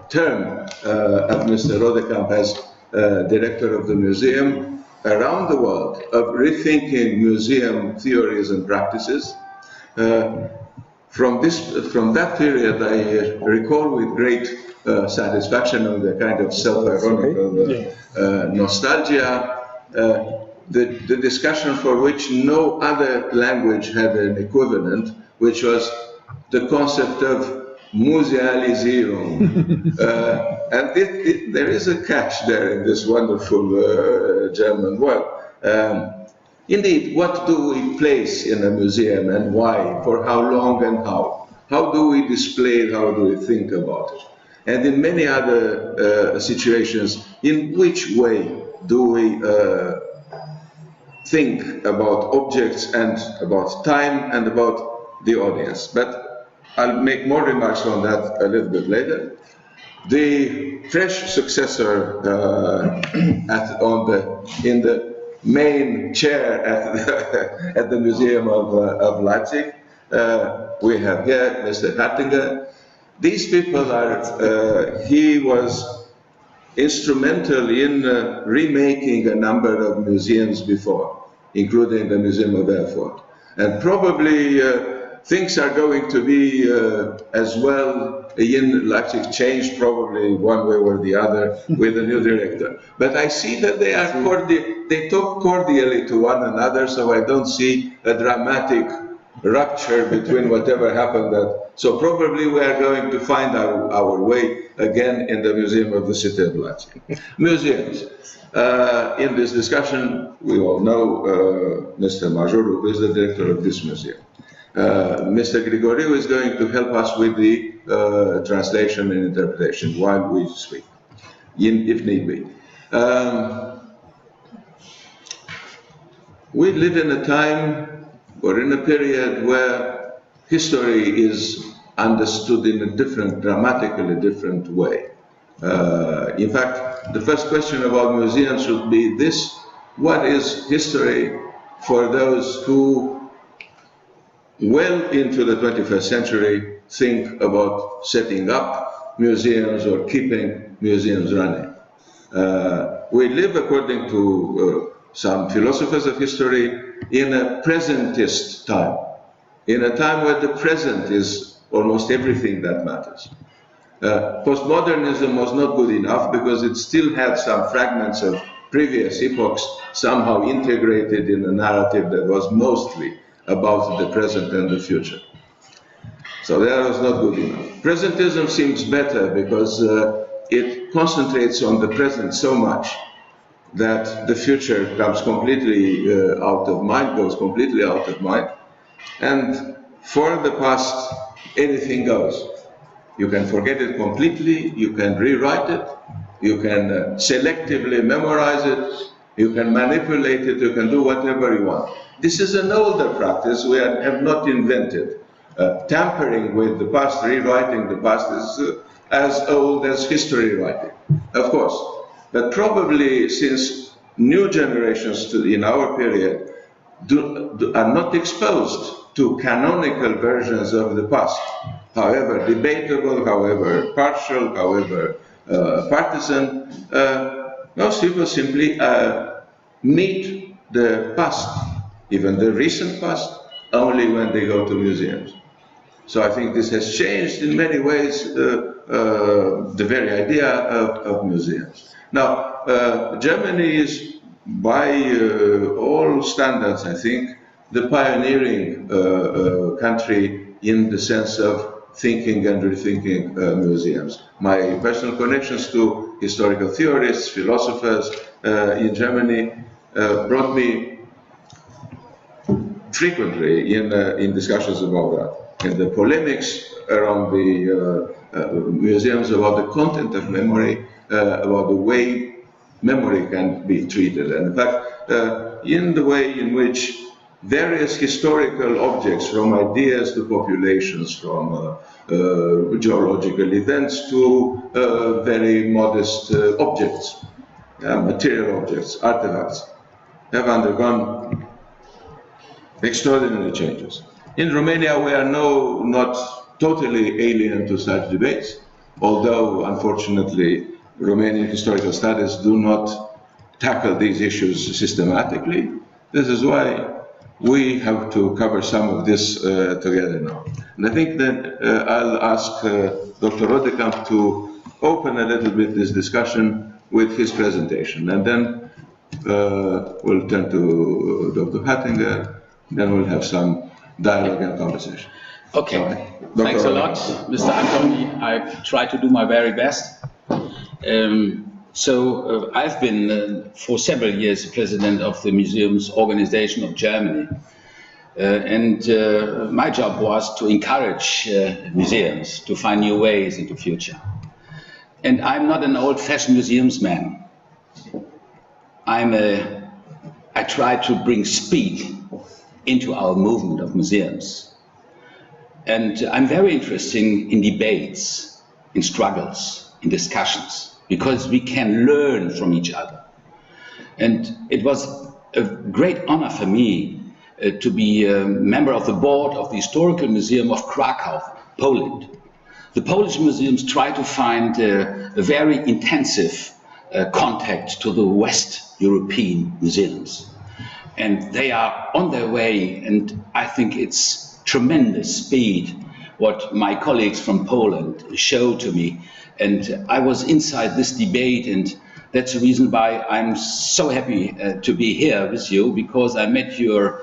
term of Mr. Rodekamp as director of the museum around the world of rethinking museum theories and practices. From that period, I recall with great satisfaction and a kind of self-ironical nostalgia the discussion for which no other language had an equivalent, which was the concept of musealisierung. And there is a catch there in this wonderful German word. Indeed, what do we place in a museum and why, for how long and how? How do we display it, how do we think about it? And in many other situations, in which way do we think about objects and about time and about the audience? But I'll make more remarks on that a little bit later. The fresh successor in the main chair at the Museum of Leipzig, we have here Mr. Hartinger. These people he was instrumental in remaking a number of museums before, including the Museum of Erfurt. And probably things are going to be as well in Leipzig, changed probably one way or the other with the new director. But I see that they talk cordially to one another, so I don't see a dramatic rupture between whatever happened. So probably we are going to find our way again in the Museum of the City of Leipzig. Museums. In this discussion, we all know Mr. Majorou, who is the director of this museum. Mr. Grigoriou is going to help us with the translation and interpretation while we speak, if need be. We live in a time or in a period where history is understood in a dramatically different way. In fact, the first question about museums should be this: what is history for those who well into the 21st century think about setting up museums or keeping museums running? We live, according to some philosophers of history, in a presentist time, in a time where the present is almost everything that matters. Postmodernism was not good enough because it still had some fragments of previous epochs somehow integrated in a narrative that was mostly about the present and the future. So that was not good enough. Presentism seems better because it concentrates on the present so much that the future comes completely out of mind, goes completely out of mind. And for the past, anything goes. You can forget it completely, you can rewrite it, you can selectively memorize it, you can manipulate it, you can do whatever you want. This is an older practice we have not invented. Tampering with the past, rewriting the past is as old as history writing, of course. But probably since new generations in our period are not exposed to canonical versions of the past, however debatable, however partial, however partisan, most people simply meet the past, even the recent past, only when they go to museums. So I think this has changed in many ways the very idea of museums. Now, Germany is, by all standards, I think, the pioneering country in the sense of thinking and rethinking museums. My personal connections to historical theorists, philosophers in Germany brought me frequently in discussions about that. And the polemics around the museums about the content of memory, about the way memory can be treated. And in fact, in the way in which various historical objects, from ideas to populations, from geological events to very modest objects, material objects, artifacts, have undergone extraordinary changes. In Romania, we are not totally alien to such debates. although unfortunately Romanian historical studies do not tackle these issues systematically. This is why we have to cover some of this together now. And I think that I'll ask Dr. Rodekamp to open a little bit this discussion with his presentation, and then we'll turn to Dr. Hattinger, then we'll have some dialogue and conversation. Okay, thanks a lot, Mr. Antoni. I try to do my very best. I've been for several years president of the Museums Organization of Germany. My job was to encourage museums to find new ways in the future. And I'm not an old-fashioned museums man. I try to bring speed into our movement of museums. And I'm very interested in debates, in struggles, in discussions, because we can learn from each other. And it was a great honor for me to be a member of the board of the Historical Museum of Krakow, Poland. The Polish museums try to find a very intensive contact to the West European museums. And they are on their way, and I think it's tremendous speed what my colleagues from Poland showed to me. And I was inside this debate, and that's the reason why I'm so happy to be here with you, because I met your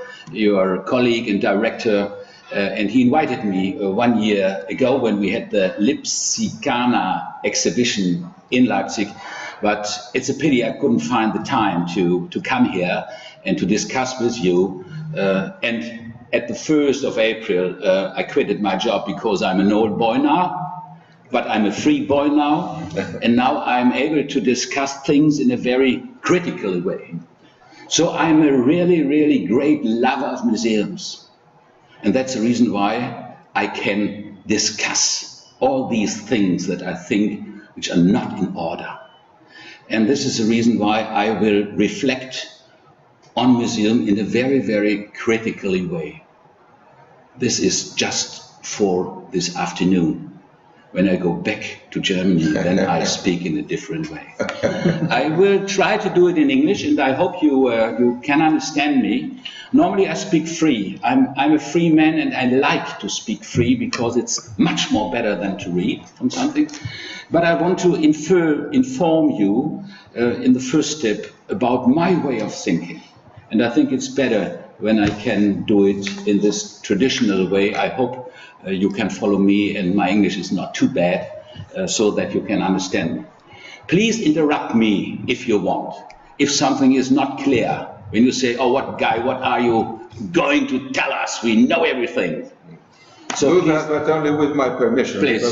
colleague and director, and he invited me 1 year ago when we had the Lipsicana exhibition in Leipzig. But it's a pity I couldn't find the time to come here and to discuss with you. And at the 1st of April, I quitted my job because I'm an old boy now, but I'm a free boy now. And now I'm able to discuss things in a very critical way. So I'm a really, really great lover of museums. And that's the reason why I can discuss all these things that I think which are not in order. And this is the reason why I will reflect on museum in a very, very critical way. This is just for this afternoon. When I go back to Germany, then I speak in a different way. I will try to do it in English, and I hope you can understand me. Normally I speak free. I'm a free man, and I like to speak free because it's much more better than to read from something. But I want to inform you in the first step about my way of thinking. And I think it's better when I can do it in this traditional way. I hope you can follow me, and my English is not too bad, so that you can understand me. Please interrupt me if you want. If something is not clear, when you say, oh, what guy, what are you going to tell us? We know everything. So do that, but only with my permission. Please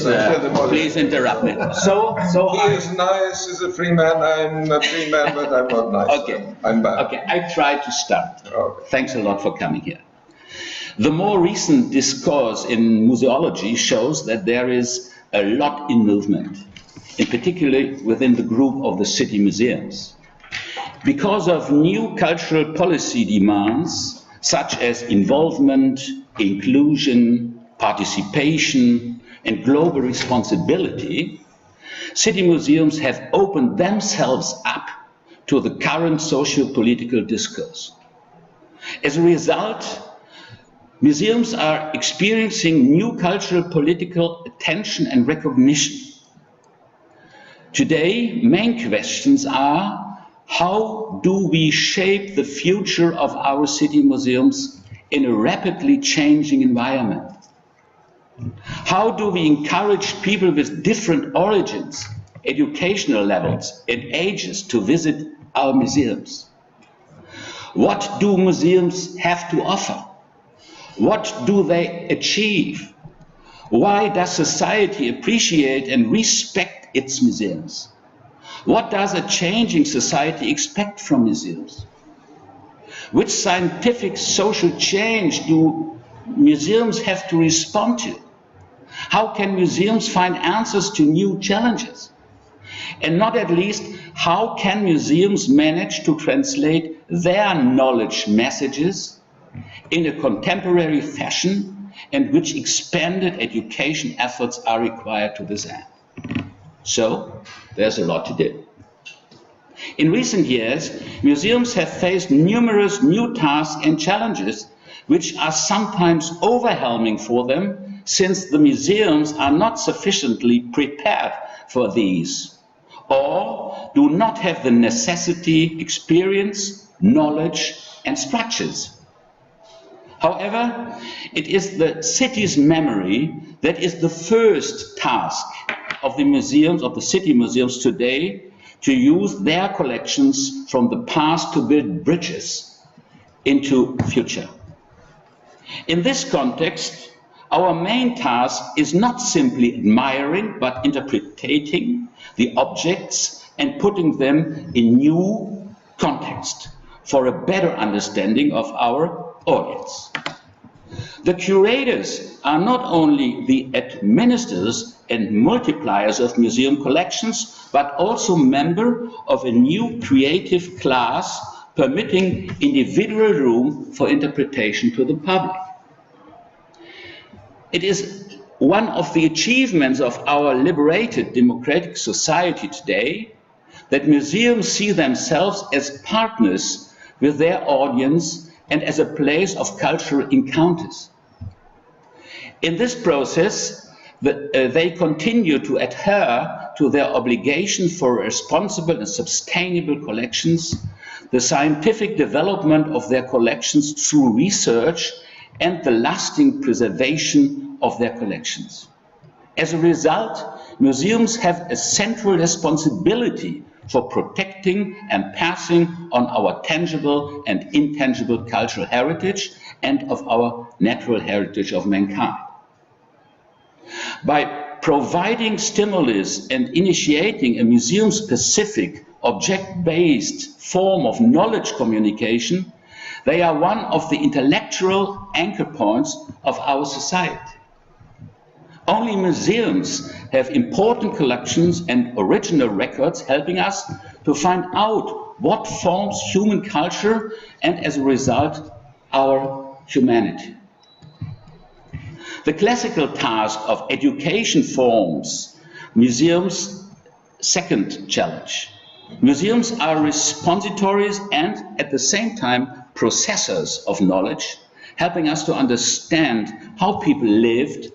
interrupt me. He is nice, he's a free man, I'm a free man, but I'm not nice. Okay. I'm bad. Okay, I try to start. Okay. Thanks a lot for coming here. The more recent discourse in museology shows that there is a lot in movement, in particular within the group of the city museums. Because of new cultural policy demands, such as involvement, inclusion, participation, and global responsibility, city museums have opened themselves up to the current socio-political discourse. As a result, museums are experiencing new cultural political attention and recognition. Today, main questions are, how do we shape the future of our city museums in a rapidly changing environment? How do we encourage people with different origins, educational levels, and ages to visit our museums? What do museums have to offer? What do they achieve? Why does society appreciate and respect its museums? What does a changing society expect from museums? Which scientific social change do museums have to respond to? How can museums find answers to new challenges? And not at least, how can museums manage to translate their knowledge messages in a contemporary fashion, and which expanded education efforts are required to this end? So there's a lot to do. In recent years, museums have faced numerous new tasks and challenges which are sometimes overwhelming for them, since the museums are not sufficiently prepared for these, or do not have the necessity, experience, knowledge, and structures. However, it is the city's memory that is the first task of the museums, of the city museums today, to use their collections from the past to build bridges into the future. In this context, our main task is not simply admiring, but interpreting the objects and putting them in new context for a better understanding of our audience. The curators are not only the administrators and multipliers of museum collections, but also members of a new creative class permitting individual room for interpretation to the public. It is one of the achievements of our liberated democratic society today that museums see themselves as partners with their audience and as a place of cultural encounters. In this process, they continue to adhere to their obligation for responsible and sustainable collections, the scientific development of their collections through research, and the lasting preservation of their collections. As a result, museums have a central responsibility for protecting and passing on our tangible and intangible cultural heritage and of our natural heritage of mankind. By providing stimulus and initiating a museum-specific, object-based form of knowledge communication, they are one of the intellectual anchor points of our society. Only museums have important collections and original records helping us to find out what forms human culture and, as a result, our humanity. The classical task of education forms museums' second challenge. Museums are repositories and, at the same time, processors of knowledge, helping us to understand how people lived,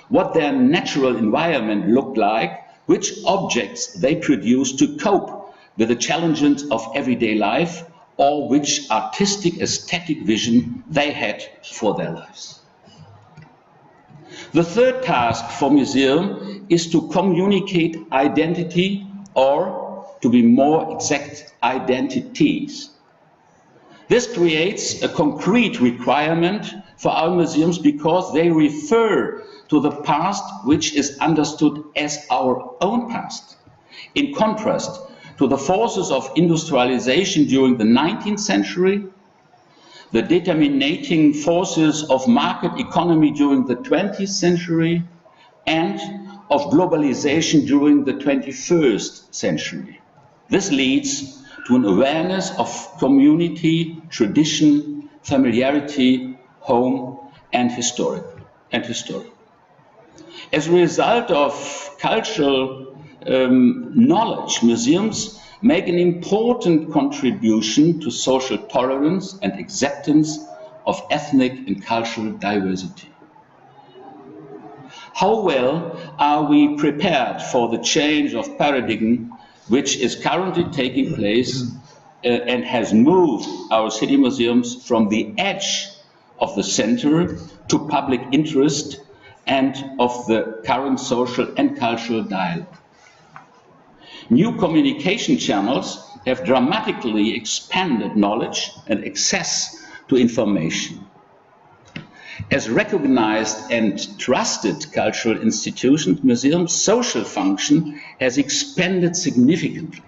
what their natural environment looked like, which objects they produced to cope with the challenges of everyday life, or which artistic aesthetic vision they had for their lives. The third task for museum is to communicate identity, or, to be more exact, identities. This creates a concrete requirement for our museums because they refer to the past which is understood as our own past. In contrast to the forces of industrialization during the 19th century, the determining forces of market economy during the 20th century, and of globalization during the 21st century. This leads to an awareness of community, tradition, familiarity, home, and history. As a result of cultural knowledge, museums make an important contribution to social tolerance and acceptance of ethnic and cultural diversity. How well are we prepared for the change of paradigm which is currently taking place and has moved our city museums from the edge of the center to public interest and of the current social and cultural dialogue? New communication channels have dramatically expanded knowledge and access to information. As recognized and trusted cultural institutions, museums' social function has expanded significantly.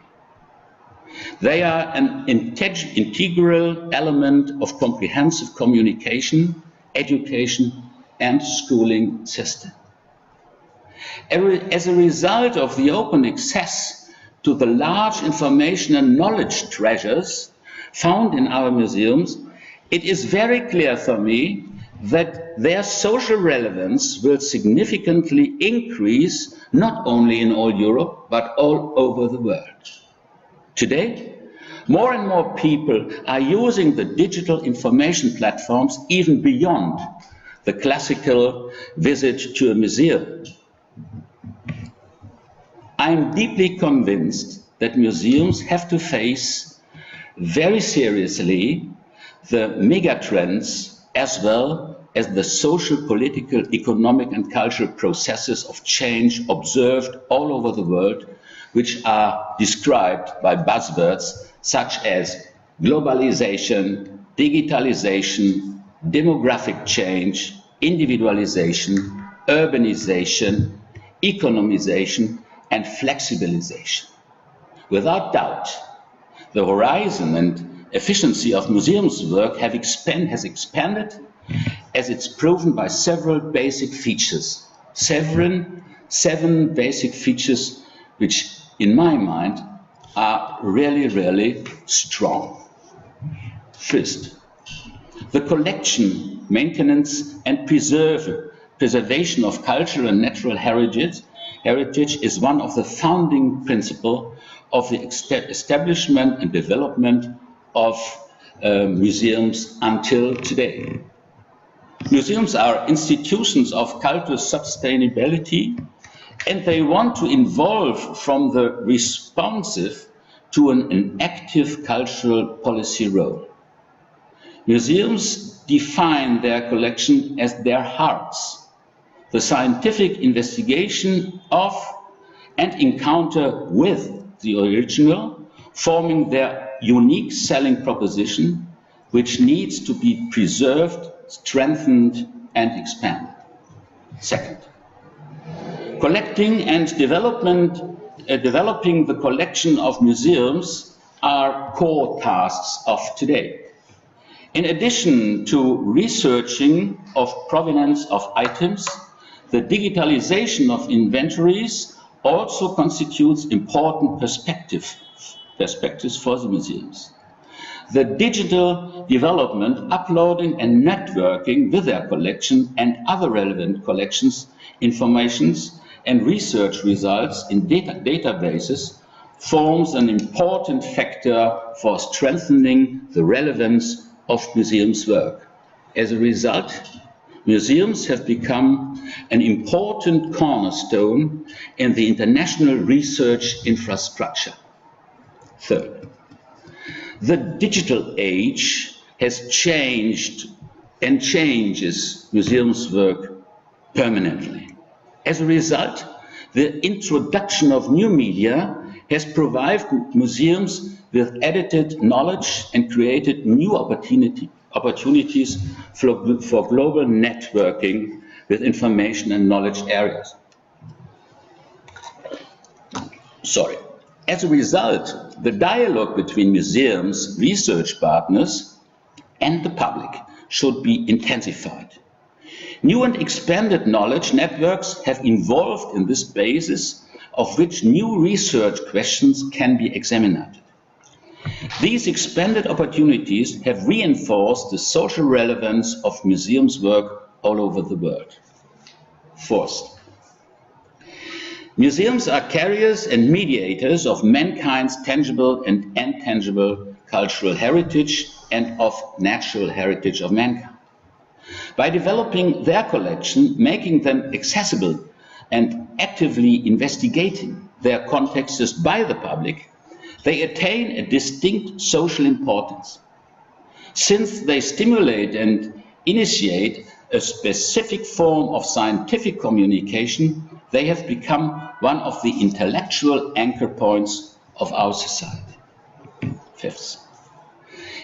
They are an integral element of comprehensive communication, education, and schooling system. As a result of the open access to the large information and knowledge treasures found in our museums, it is very clear for me that their social relevance will significantly increase not only in all Europe, but all over the world. Today, more and more people are using the digital information platforms even beyond the classical visit to a museum. I am deeply convinced that museums have to face very seriously the megatrends as well as the social, political, economic and cultural processes of change observed all over the world, which are described by buzzwords such as globalization, digitalization, demographic change, individualization, urbanization, economization, and flexibilization. Without doubt, the horizon and efficiency of museums' work has expanded, as it's proven by several basic features. Seven basic features which, in my mind, are really, really strong. First, the collection, maintenance, and preservation of cultural and natural heritage is one of the founding principles of the establishment and development of museums until today. Museums are institutions of cultural sustainability, and they want to evolve from the responsive to an active cultural policy role. Museums define their collection as their hearts, the scientific investigation of and encounter with the original, forming their unique selling proposition, which needs to be preserved, strengthened, and expanded. Second, collecting and developing the collection of museums are core tasks of today. In addition to researching of provenance of items, the digitalization of inventories also constitutes important perspectives for the museums. The digital development, uploading and networking with their collection and other relevant collections, informations and research results in databases forms an important factor for strengthening the relevance of museums' work. As a result, museums have become an important cornerstone in the international research infrastructure. Third, the digital age has changed and changes museums' work permanently. As a result, the introduction of new media has provided museums with edited knowledge and created new opportunities for global networking with information and knowledge areas. As a result, the dialogue between museums, research partners, and the public should be intensified. New and expanded knowledge networks have evolved in this basis, of which new research questions can be examined. These expanded opportunities have reinforced the social relevance of museums' work all over the world. Fourth, museums are carriers and mediators of mankind's tangible and intangible cultural heritage and of natural heritage of mankind. By developing their collection, making them accessible, and actively investigating their contexts by the public, they attain a distinct social importance. Since they stimulate and initiate a specific form of scientific communication, they have become one of the intellectual anchor points of our society. Fifth,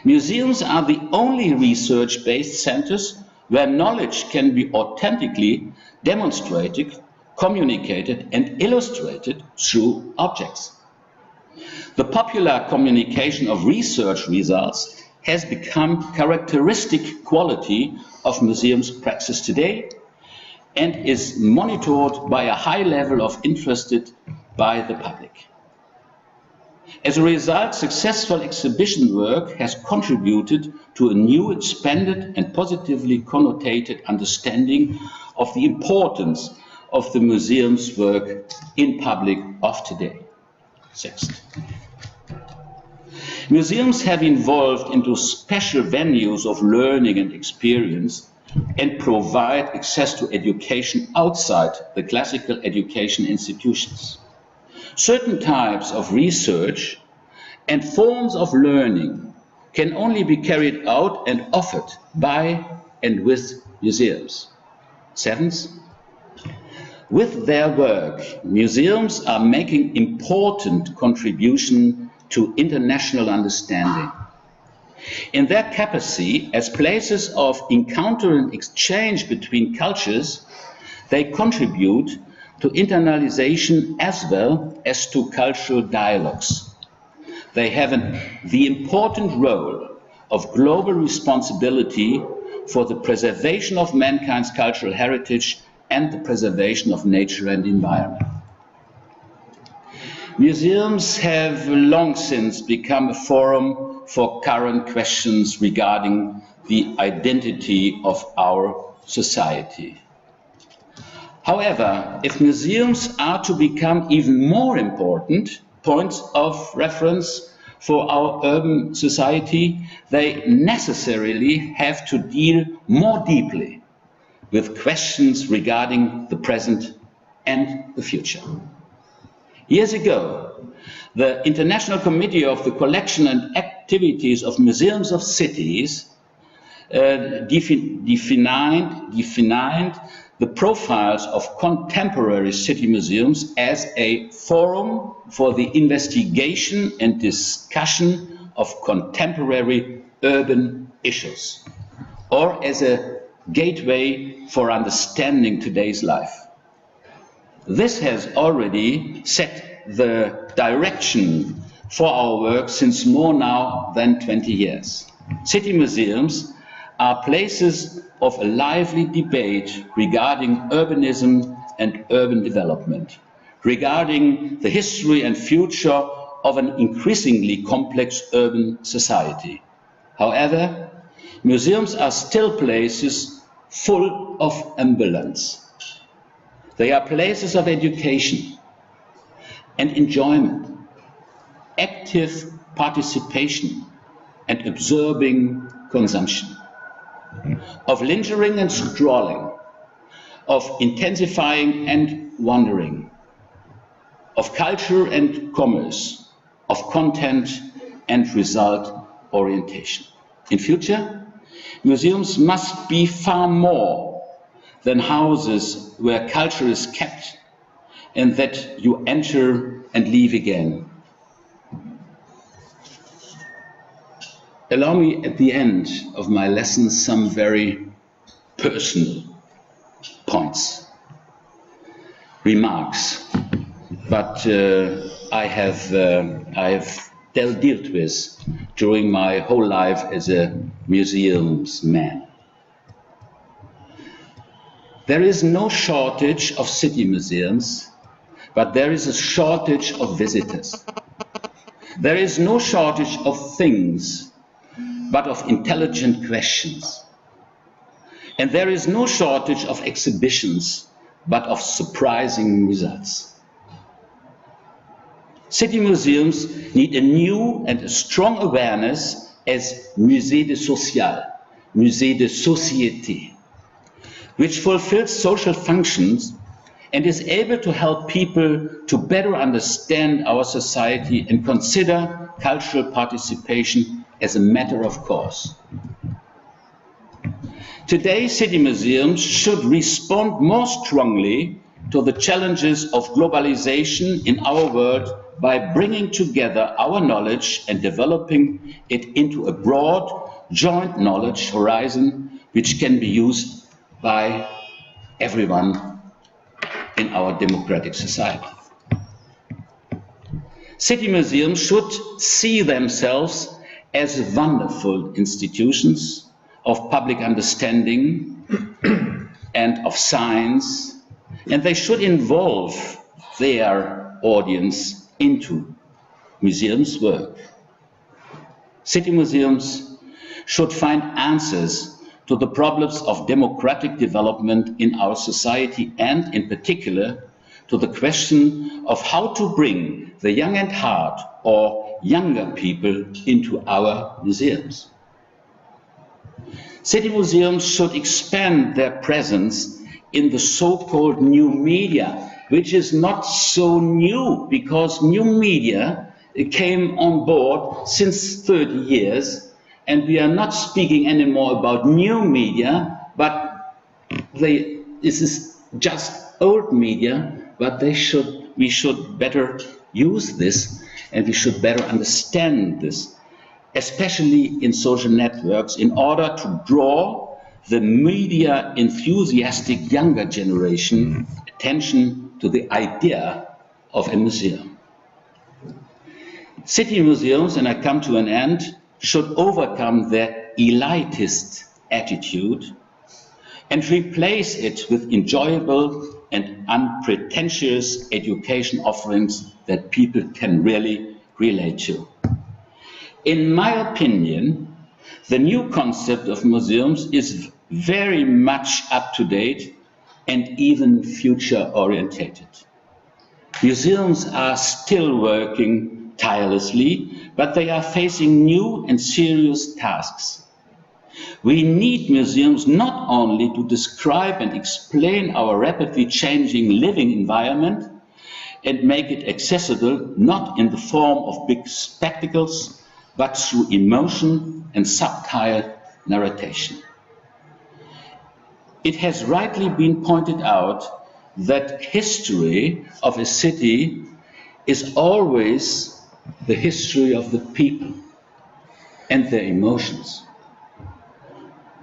museums are the only research-based centers where knowledge can be authentically demonstrated, communicated, and illustrated through objects. The popular communication of research results has become characteristic quality of museums' practice today and is monitored by a high level of interest by the public. As a result, successful exhibition work has contributed to a new, expanded and positively connotated understanding of the importance of the museum's work in public of today. Sixth. Museums have evolved into special venues of learning and experience and provide access to education outside the classical education institutions. Certain types of research and forms of learning can only be carried out and offered by and with museums. Seventh, with their work, museums are making important contribution to international understanding. In their capacity as places of encounter and exchange between cultures, they contribute to internalization as well as to cultural dialogues. They have the important role of global responsibility for the preservation of mankind's cultural heritage and the preservation of nature and environment. Museums have long since become a forum for current questions regarding the identity of our society. However, if museums are to become even more important points of reference for our urban society, they necessarily have to deal more deeply with questions regarding the present and the future. Years ago, the International Committee of the Collection and Activities of Museums of Cities defined the profiles of contemporary city museums as a forum for the investigation and discussion of contemporary urban issues, or as a gateway for understanding today's life. This has already set the direction for our work since more now than 20 years. City museums are places of a lively debate regarding urbanism and urban development, regarding the history and future of an increasingly complex urban society. However, museums are still places full of ambivalence. They are places of education and enjoyment, active participation and absorbing consumption, of lingering and strolling, of intensifying and wandering, of culture and commerce, of content and result orientation. In future, museums must be far more than houses where culture is kept and that you enter and leave again. Allow me at the end of my lesson some very personal points, remarks, but I have dealt with during my whole life as a museums man. There is no shortage of city museums, but there is a shortage of visitors. There is no shortage of things, but of intelligent questions. And there is no shortage of exhibitions, but of surprising results. City museums need a new and a strong awareness as musée de social, musée de société, which fulfills social functions and is able to help people to better understand our society and consider cultural participation as a matter of course. Today, city museums should respond more strongly to the challenges of globalization in our world by bringing together our knowledge and developing it into a broad, joint knowledge horizon which can be used by everyone in our democratic society. City museums should see themselves as wonderful institutions of public understanding and of science, and they should involve their audience into museums work. City museums should find answers to the problems of democratic development in our society and, in particular, to the question of how to bring the young at heart or younger people into our museums. City museums should expand their presence in the so-called new media, which is not so new because new media came on board since 30 years, and we are not speaking anymore about new media, but this is just old media, but we should better use this, and we should better understand this, especially in social networks, in order to draw the media enthusiastic younger generation attention to the idea of a museum. City museums, and I come to an end, should overcome their elitist attitude and replace it with enjoyable and unpretentious education offerings that people can really relate to. In my opinion, the new concept of museums is very much up to date and even future orientated. Museums are still working tirelessly, but they are facing new and serious tasks. We need museums not only to describe and explain our rapidly changing living environment and make it accessible not in the form of big spectacles, but through emotion and subtle narration. It has rightly been pointed out that history of a city is always the history of the people and their emotions.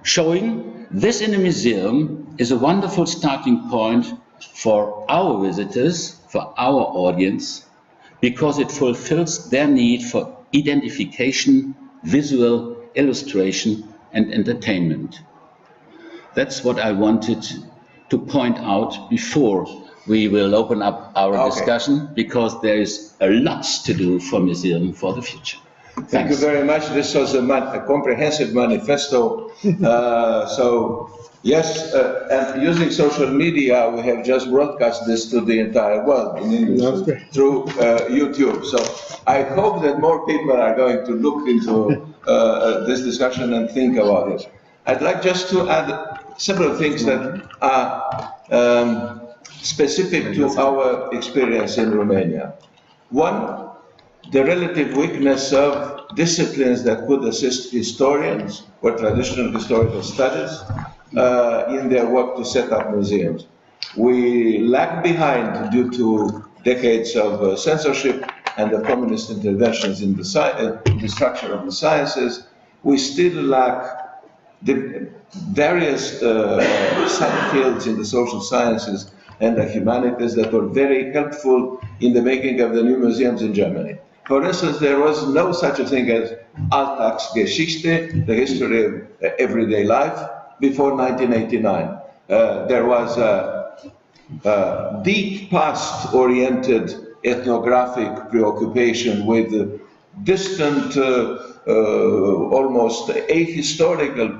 Showing this in a museum is a wonderful starting point for our visitors, for our audience, because it fulfills their need for identification, visual illustration, and entertainment. That's what I wanted to point out before we will open up our discussion, because there is a lot to do for museum for the future. Thank you very much. This was a comprehensive manifesto. Yes, and using social media, we have just broadcast this to the entire world in English through YouTube. So I hope that more people are going to look into this discussion and think about it. I'd like just to add several things that are specific to our experience in Romania. One, the relative weakness of disciplines that could assist historians or traditional historical studies in their work to set up museums. We lag behind due to decades of censorship and the communist interventions in the structure of the sciences. We still lack the various subfields in the social sciences and the humanities that were very helpful in the making of the new museums in Germany. For instance, there was no such a thing as Alltagsgeschichte, the history of everyday life, before 1989. There was a deep past-oriented ethnographic preoccupation with distant, almost ahistorical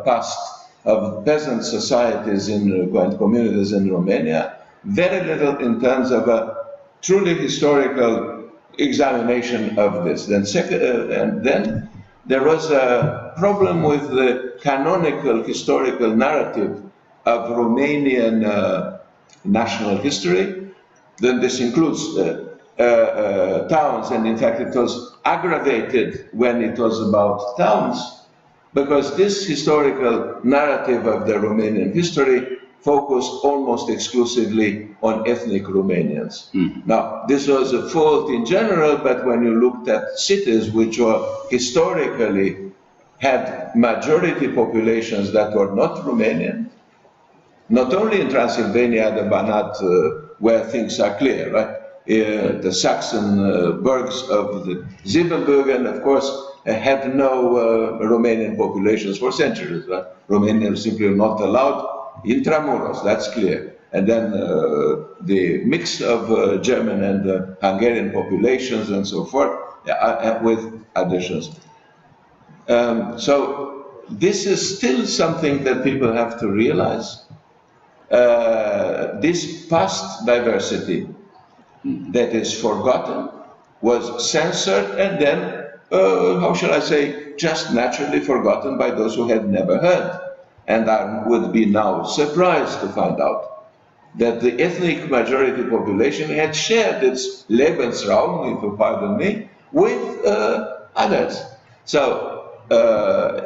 past of peasant societies and communities in Romania. Very little in terms of a truly historical examination of this. And then there was a problem with the canonical historical narrative of Romanian national history. Then this includes towns, and in fact it was aggravated when it was about towns, because this historical narrative of the Romanian history focused almost exclusively on ethnic Romanians. Now, this was a fault in general, but when you looked at cities which were historically had majority populations that were not Romanian, not only in Transylvania, the Banat, where things are clear, right? The Saxon burghs of the Siebenbürgen, of course, had no Romanian populations for centuries, right? Romanians simply not allowed intramuros, that's clear. and then the mix of German and Hungarian populations and so forth, with additions. So this is still something that people have to realize. This past diversity that is forgotten was censored and then, how shall I say, just naturally forgotten by those who had never heard, and would be now surprised to find out that the ethnic majority population had shared its Lebensraum, if you pardon me, with others. So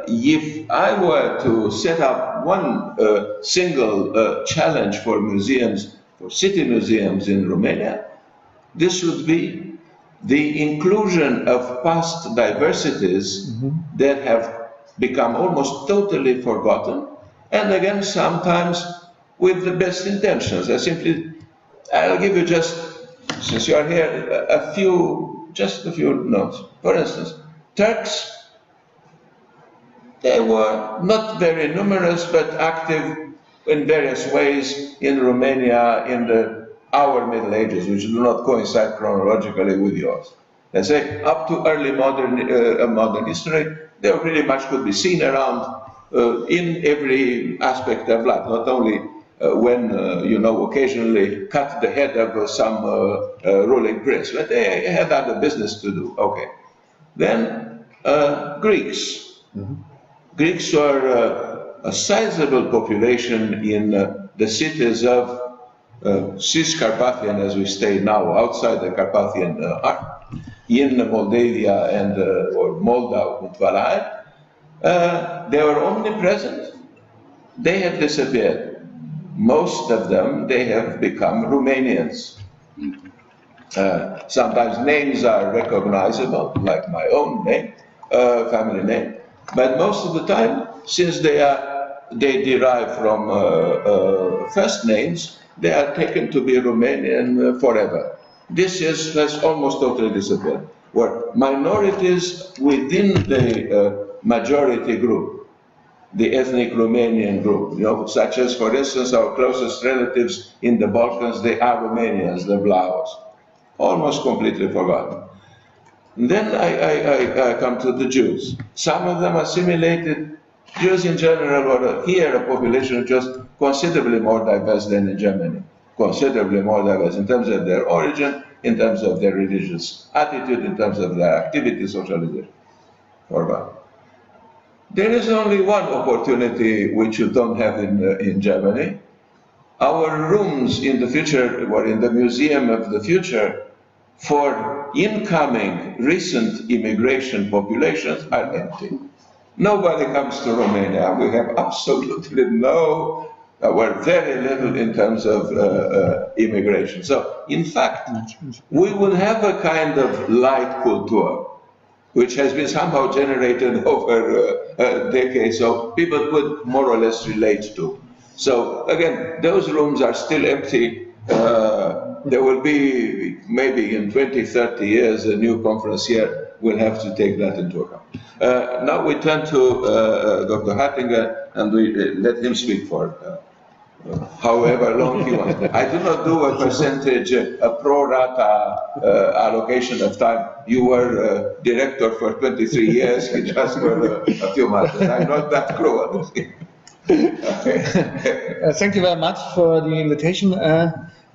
if I were to set up one single challenge for museums, for city museums in Romania, this would be the inclusion of past diversities that have become almost totally forgotten, and again, sometimes with the best intentions. I'll give you just, since you are here, just a few notes. For instance, Turks, they were not very numerous, but active in various ways in Romania in our Middle Ages, which do not coincide chronologically with yours. Let's say up to early modern history, they pretty much could be seen around in every aspect of life, not only when, occasionally cut the head of some ruling prince, but they had other business to do. Okay. Then Greeks. Greeks were a sizable population in the cities of Ciscarpathian, as we stay now, outside the Carpathian Arc, in Moldavia and or Moldau and Valahai. They were omnipresent. They have disappeared. Most of them, they have become Romanians. Sometimes names are recognizable, like my own name, family name, but most of the time, since they derive from first names, they are taken to be Romanian forever. This has almost totally disappeared. Where minorities within the majority group, the ethnic Romanian group, such as, for instance, our closest relatives in the Balkans, they are Romanians, the Vlavos, almost completely forgotten. And then I come to the Jews. Some of them assimilated. Jews in general are here a population just considerably more diverse than in Germany, considerably more diverse in terms of their origin, in terms of their religious attitude, in terms of their activity, socialization. There is only one opportunity which you don't have in Germany. Our rooms in the future, or in the Museum of the Future, for incoming recent immigration populations are empty. Nobody comes to Romania. We have absolutely very little in terms of immigration. So, in fact, we will have a kind of light culture, which has been somehow generated over decades, so people could more or less relate to. So, again, those rooms are still empty. There will be, maybe in 20, 30 years, a new conferencier will have to take that into account. Now we turn to Dr. Hartinger, and we let him speak for however long he wants. I do not do a percentage, a pro rata allocation of time. You were director for 23 years, he just for a few months. I'm not that cruel. Thank you very much for the invitation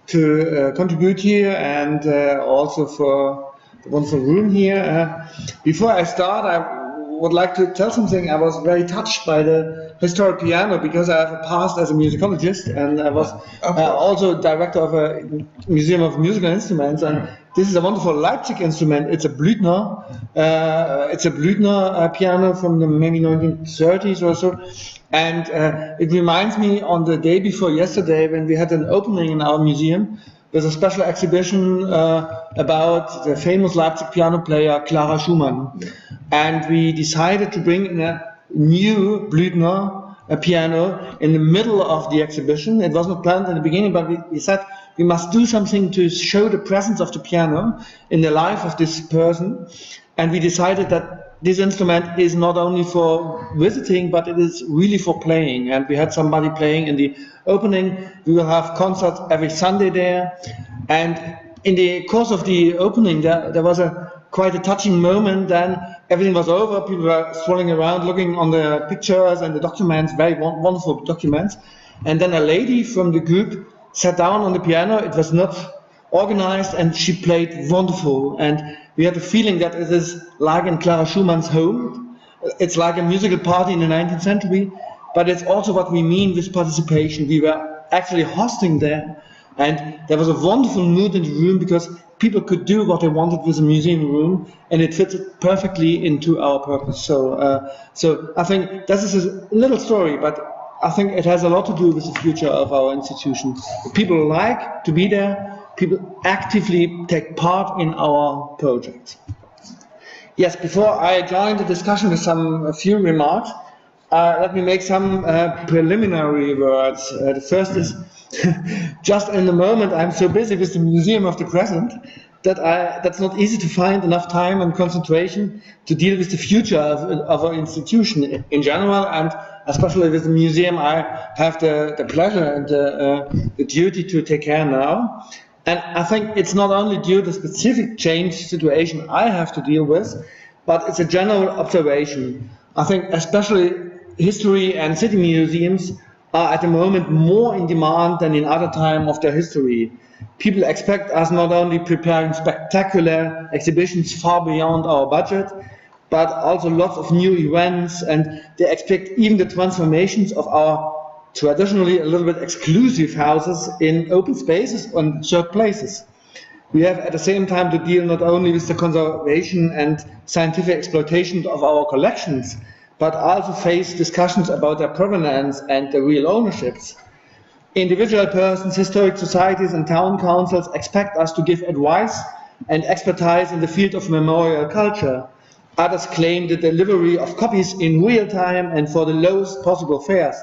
to contribute here, and also for the wonderful room here. Before I start, I would like to tell something. I was very touched by the historic piano because I have a past as a musicologist, and I was also director of a museum of musical instruments. And this is a wonderful Leipzig instrument. It's a Blüthner. It's a Blüthner piano from the maybe 1930s or so. And it reminds me on the day before yesterday when we had an opening in our museum. There's a special exhibition about the famous Leipzig piano player Clara Schumann. And we decided to bring in a new Blüthner piano in the middle of the exhibition. It was not planned in the beginning, but we said we must do something to show the presence of the piano in the life of this person. And we decided that this instrument is not only for visiting, but it is really for playing. And we had somebody playing in the opening. We will have concerts every Sunday there. And in the course of the opening, there was quite a touching moment. Then everything was over. People were strolling around, looking on the pictures and the documents, very wonderful documents. And then a lady from the group sat down on the piano. It was not organized, and she played wonderful. And we had the feeling that it is like in Clara Schumann's home. It's like a musical party in the 19th century, but it's also what we mean with participation. We were actually hosting there, and there was a wonderful mood in the room because people could do what they wanted with a museum room, and it fitted perfectly into our purpose. So I think this is a little story, but I think it has a lot to do with the future of our institution. People like to be there. People actively take part in our project. Yes, before I join the discussion with a few remarks, let me make some preliminary words. The first is, just in the moment, I'm so busy with the Museum of the Present that's not easy to find enough time and concentration to deal with the future of our institution in general, and especially with the museum I have the pleasure and the duty to take care now. And I think it's not only due to the specific change situation I have to deal with, but it's a general observation. I think especially history and city museums are at the moment more in demand than in other time of their history. People expect us not only preparing spectacular exhibitions far beyond our budget, but also lots of new events, and they expect even the transformations of our traditionally a little bit exclusive houses in open spaces and shared places. We have at the same time to deal not only with the conservation and scientific exploitation of our collections, but also face discussions about their provenance and the real ownerships. Individual persons, historic societies and town councils expect us to give advice and expertise in the field of memorial culture. Others claim the delivery of copies in real time and for the lowest possible fares.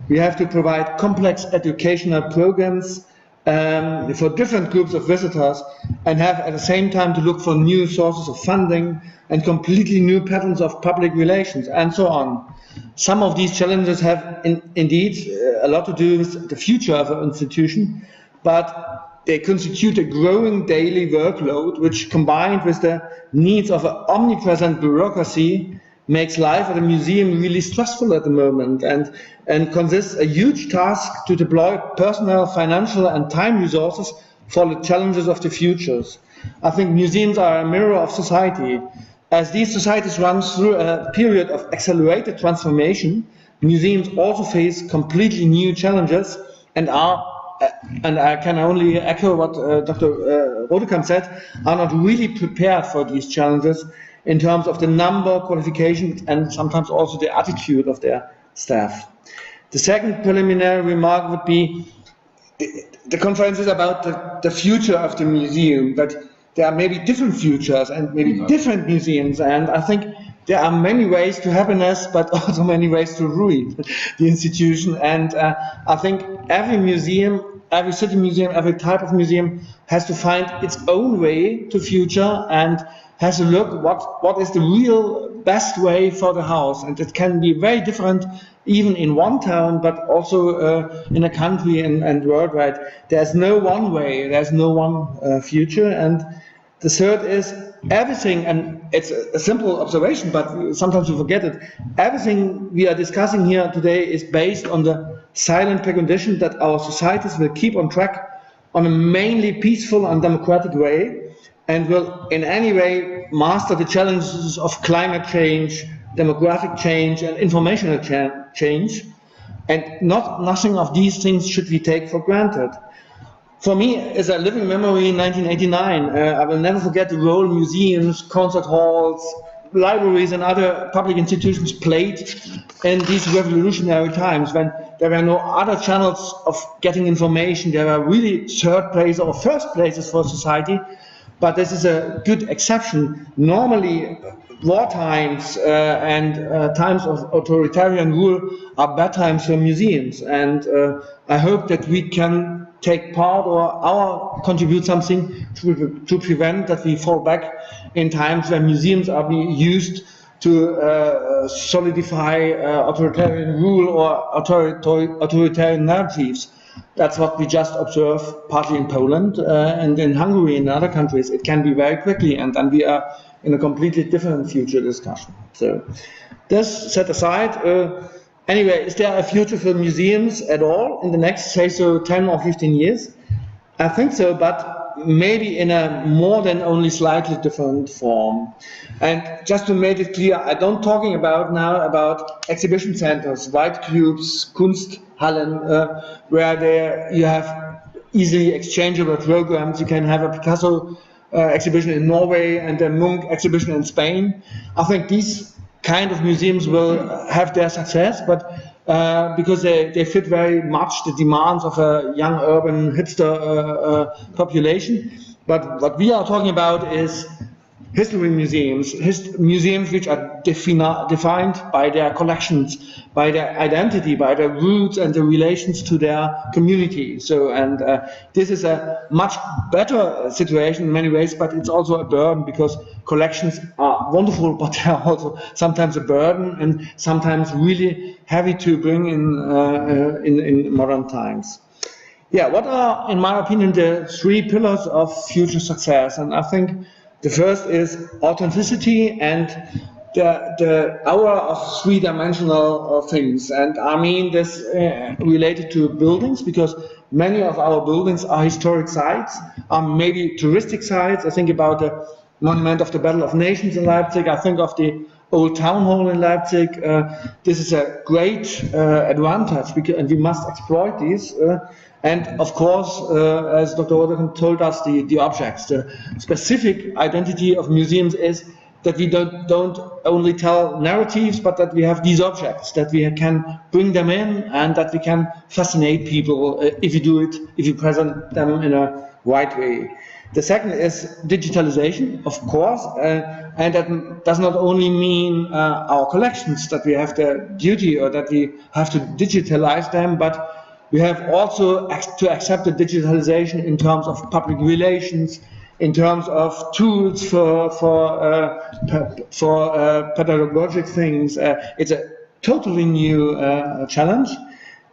We have to provide complex educational programs for different groups of visitors, and have at the same time to look for new sources of funding and completely new patterns of public relations, and so on. Some of these challenges have indeed a lot to do with the future of our institution, but they constitute a growing daily workload, which combined with the needs of an omnipresent bureaucracy makes life at a museum really stressful at the moment, and consists a huge task to deploy personal, financial and time resources for the challenges of the futures. I think museums are a mirror of society. As these societies run through a period of accelerated transformation, museums also face completely new challenges and I can only echo what Dr. Rodekamp said, are not really prepared for these challenges in terms of the number, qualifications, and sometimes also the attitude of their staff. The second preliminary remark would be the conference is about the future of the museum, but there are maybe different futures and maybe different museums, and I think there are many ways to happiness, but also many ways to ruin the institution. And I think every museum, every city museum, every type of museum has to find its own way to future and has to look what is the real best way for the house. And it can be very different even in one town, but also in a country and worldwide. There's no one way, there's no one future. And the third is everything, and it's a simple observation, but sometimes we forget it. Everything we are discussing here today is based on the silent precondition that our societies will keep on track on a mainly peaceful and democratic way, and will in any way master the challenges of climate change, demographic change, and informational change. And nothing of these things should we take for granted. For me, as a living memory in 1989, I will never forget the role museums, concert halls, libraries and other public institutions played in these revolutionary times when there were no other channels of getting information. There were really third place or first places for society, but this is a good exception. Normally, war times and times of authoritarian rule are bad times for museums, and I hope that we can take part or contribute something to prevent that we fall back in times when museums are being used to solidify authoritarian rule or authoritarian narratives. That's what we just observe partly in Poland and in Hungary and other countries. It can be very quickly, and then we are in a completely different future discussion. So this set aside, anyway, is there a future for museums at all in the next, say so, 10 or 15 years? I think so, but maybe in a more than only slightly different form. And just to make it clear, I don't talking about now about exhibition centers, white cubes, Kunsthallen, where you have easily exchangeable programs. You can have a Picasso exhibition in Norway and a Munch exhibition in Spain. I think these kind of museums will have their success, but because they fit very much the demands of a young urban hipster population. But what we are talking about is history museums, museums which are defined by their collections, by their identity, by their roots and the relations to their community. So, and this is a much better situation in many ways, but it's also a burden because collections are wonderful, but they are also sometimes a burden and sometimes really heavy to bring in modern times. Yeah, what are, in my opinion, the 3 pillars of future success? And I think the first is authenticity and the hour of 3-dimensional things. And I mean this related to buildings, because many of our buildings are historic sites, are maybe touristic sites. I think about the Monument of the Battle of Nations in Leipzig. I think of the Old Town Hall in Leipzig. This is a great advantage, and we must exploit these. And of course, as Dr. Roderin told us, the objects. The specific identity of museums is that we don't only tell narratives, but that we have these objects, that we can bring them in and that we can fascinate people if you present them in a right way. The second is digitalization, of course, and that does not only mean our collections, that we have the duty or that we have to digitalize them, but we have also to accept the digitalization in terms of public relations, in terms of tools for pedagogic things. It's a totally new challenge.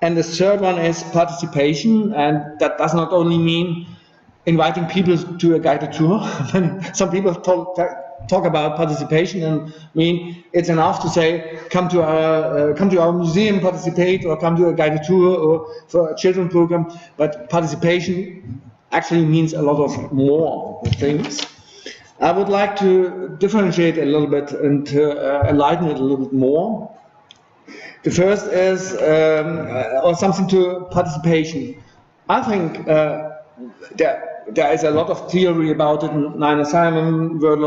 And the third one is participation, and that does not only mean inviting people to a guided tour. Some people talk about participation and mean it's enough to say come to our museum, participate, or come to a guided tour or for a children program. But participation actually means a lot of more things. I would like to differentiate a little bit and to enlighten it a little bit more. The first is or something to participation. I think there is a lot of theory about it, Nina Simon wrote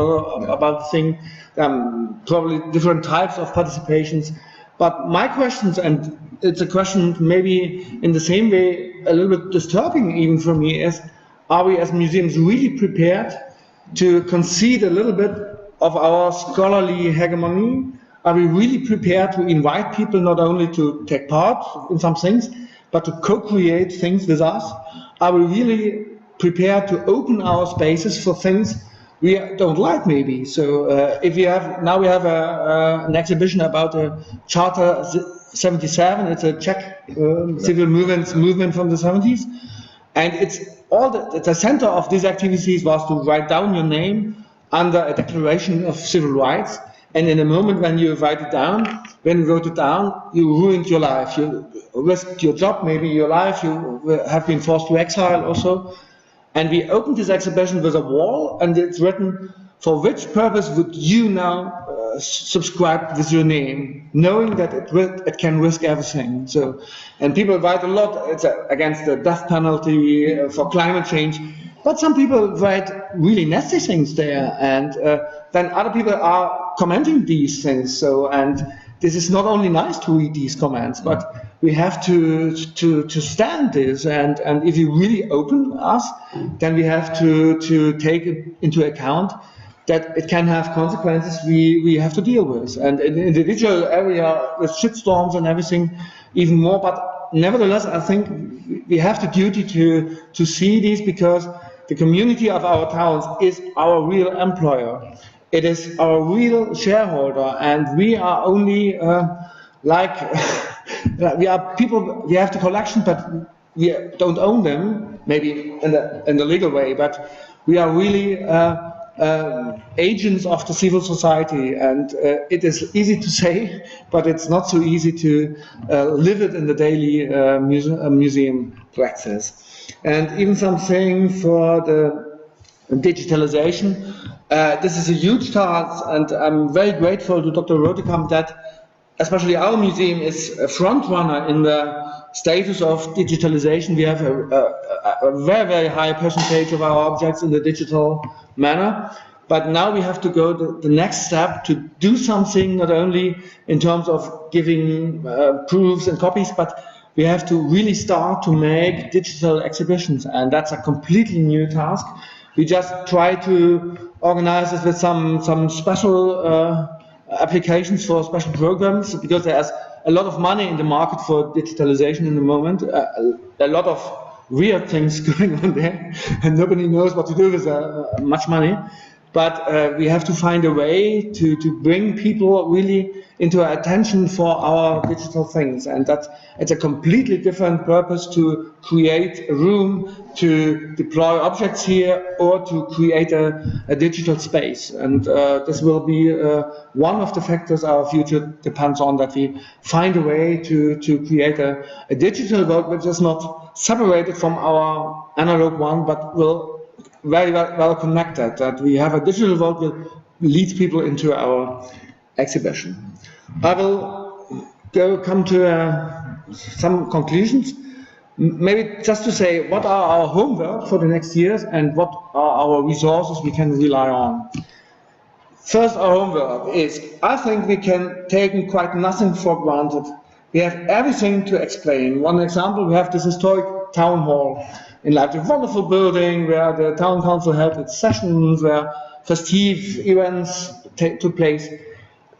about the thing, probably different types of participations. But my questions, and it's a question maybe in the same way a little bit disturbing even for me, is are we as museums really prepared to concede a little bit of our scholarly hegemony? Are we really prepared to invite people not only to take part in some things, but to co-create things with us? Are we really prepared to open our spaces for things we don't like, maybe? So if we have an exhibition about the Charter 77. It's a Czech civil movement from the 70s, and it's the center of these activities was to write down your name under a declaration of civil rights. And in a moment when you write it down, when you wrote it down, you ruined your life. You risked your job, maybe your life. You have been forced to exile also. And we opened this exhibition with a wall, and it's written, for which purpose would you now subscribe with your name, knowing that it can risk everything? So, and people write a lot, it's against the death penalty, for climate change. But some people write really nasty things there, and then other people are commenting these things. So, and this is not only nice to read these comments, but we have to stand this. And if you really open us, then we have to take it into account that it can have consequences we have to deal with. And in the individual area with shitstorms and everything, even more. But nevertheless, I think we have the duty to see these, because the community of our towns is our real employer. It is our real shareholder, and we are only we are people. We have the collection, but we don't own them. Maybe in the legal way, but we are really agents of the civil society, and it is easy to say, but it's not so easy to live it in the daily museum practice. And even something for the digitalization. This is a huge task, and I'm very grateful to Dr. Rodekamp that especially our museum is a front runner in the status of digitalization. We have a very, very high percentage of our objects in the digital manner. But now we have to go the next step to do something, not only in terms of giving proofs and copies, but we have to really start to make digital exhibitions. And that's a completely new task. We just try to organize this with some special applications for special programs, because there's a lot of money in the market for digitalization in the moment, a lot of weird things going on there, and nobody knows what to do with much money. But we have to find a way to bring people really into attention for our digital things, and that it's a completely different purpose to create a room to deploy objects here or to create a digital space. And this will be one of the factors our future depends on, that we find a way to create a digital world which is not separated from our analog one, but will very well connected, that we have a digital world that leads people into our exhibition. I will come to some conclusions. Maybe just to say what are our homework for the next years and what are our resources we can rely on. First, our homework is, I think we can take quite nothing for granted. We have everything to explain. One example, we have this historic town hall in Leipzig, a wonderful building where the town council held its sessions, where festive events took place.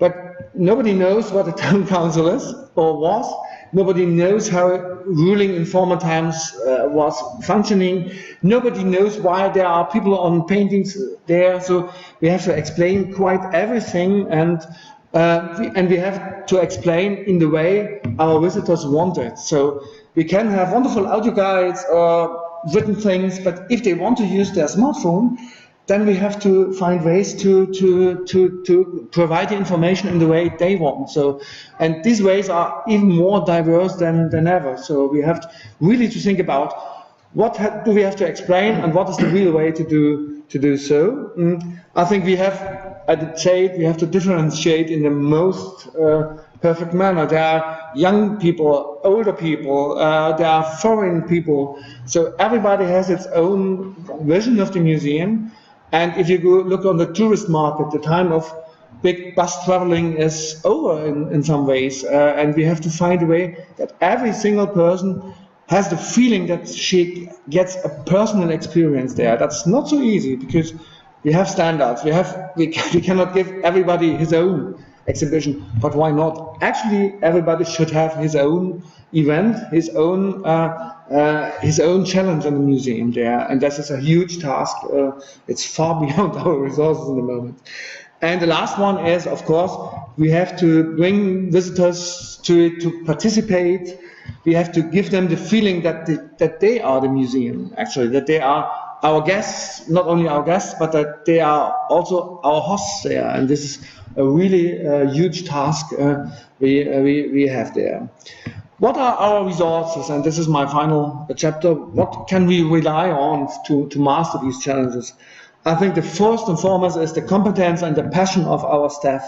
But nobody knows what a town council is or was. Nobody knows how ruling in former times was functioning. Nobody knows why there are people on paintings there. So we have to explain quite everything, and we have to explain in the way our visitors want it. So we can have wonderful audio guides or written things, but if they want to use their smartphone, then we have to find ways to provide the information in the way they want. So, and these ways are even more diverse than ever. So we have really to think about what do we have to explain and what is the real way to do so. I think we have, I'd say, we have to differentiate in the most perfect manner. There are young people, older people, there are foreign people. So everybody has its own vision of the museum. And if you go look on the tourist market, the time of big bus traveling is over in some ways. And we have to find a way that every single person has the feeling that she gets a personal experience there. That's not so easy because we have standards. We cannot give everybody his own exhibition, but why not? Actually, everybody should have his own event, his own challenge in the museum there, and this is a huge task. It's far beyond our resources in the moment. And the last one is, of course, we have to bring visitors to participate. We have to give them the feeling that they are the museum, actually, that they are our guests, not only our guests, but that they are also our hosts there. And this is a really huge task we have there. What are our resources? And this is my final chapter. What can we rely on to master these challenges? I think the first and foremost is the competence and the passion of our staff.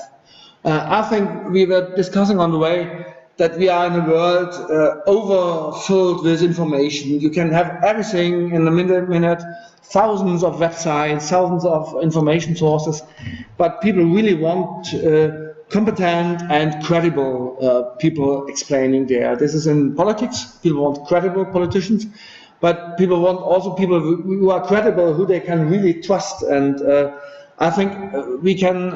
I think we were discussing on the way that we are in a world overfilled with information. You can have everything in a minute, thousands of websites, thousands of information sources, but people really want competent and credible people explaining there. This is in politics. People want credible politicians, but people want also people who are credible, who they can really trust. And I think we can,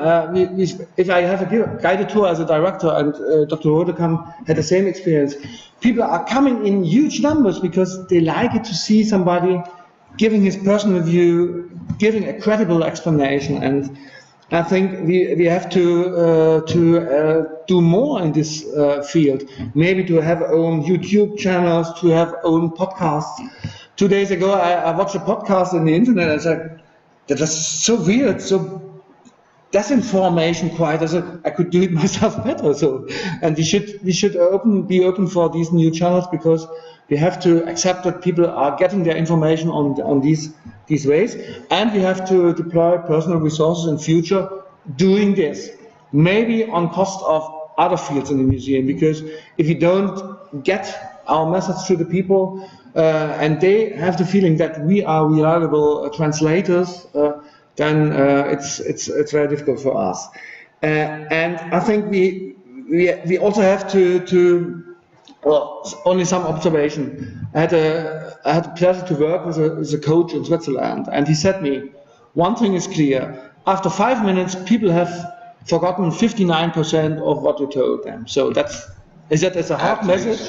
if I have a guided tour as a director, and Dr. Rodekamp had the same experience, people are coming in huge numbers because they like it to see somebody giving his personal view, giving a credible explanation. And I think we have to do more in this field. Maybe to have own YouTube channels, to have own podcasts. 2 days ago, I watched a podcast on the internet. I said that was so weird, so disinformation. Quite, I said I could do it myself better. So, and we should be open for these new channels, because we have to accept that people are getting their information on these ways, and we have to deploy personal resources in future doing this, maybe on cost of other fields in the museum, because if you don't get our message to the people, and they have the feeling that we are reliable translators, then it's very difficult for us. And I think we also have to well, only some observation. I had the pleasure to work with a coach in Switzerland, and he said me, one thing is clear: after 5 minutes, people have forgotten 59% of what you told them. So that's a hard message.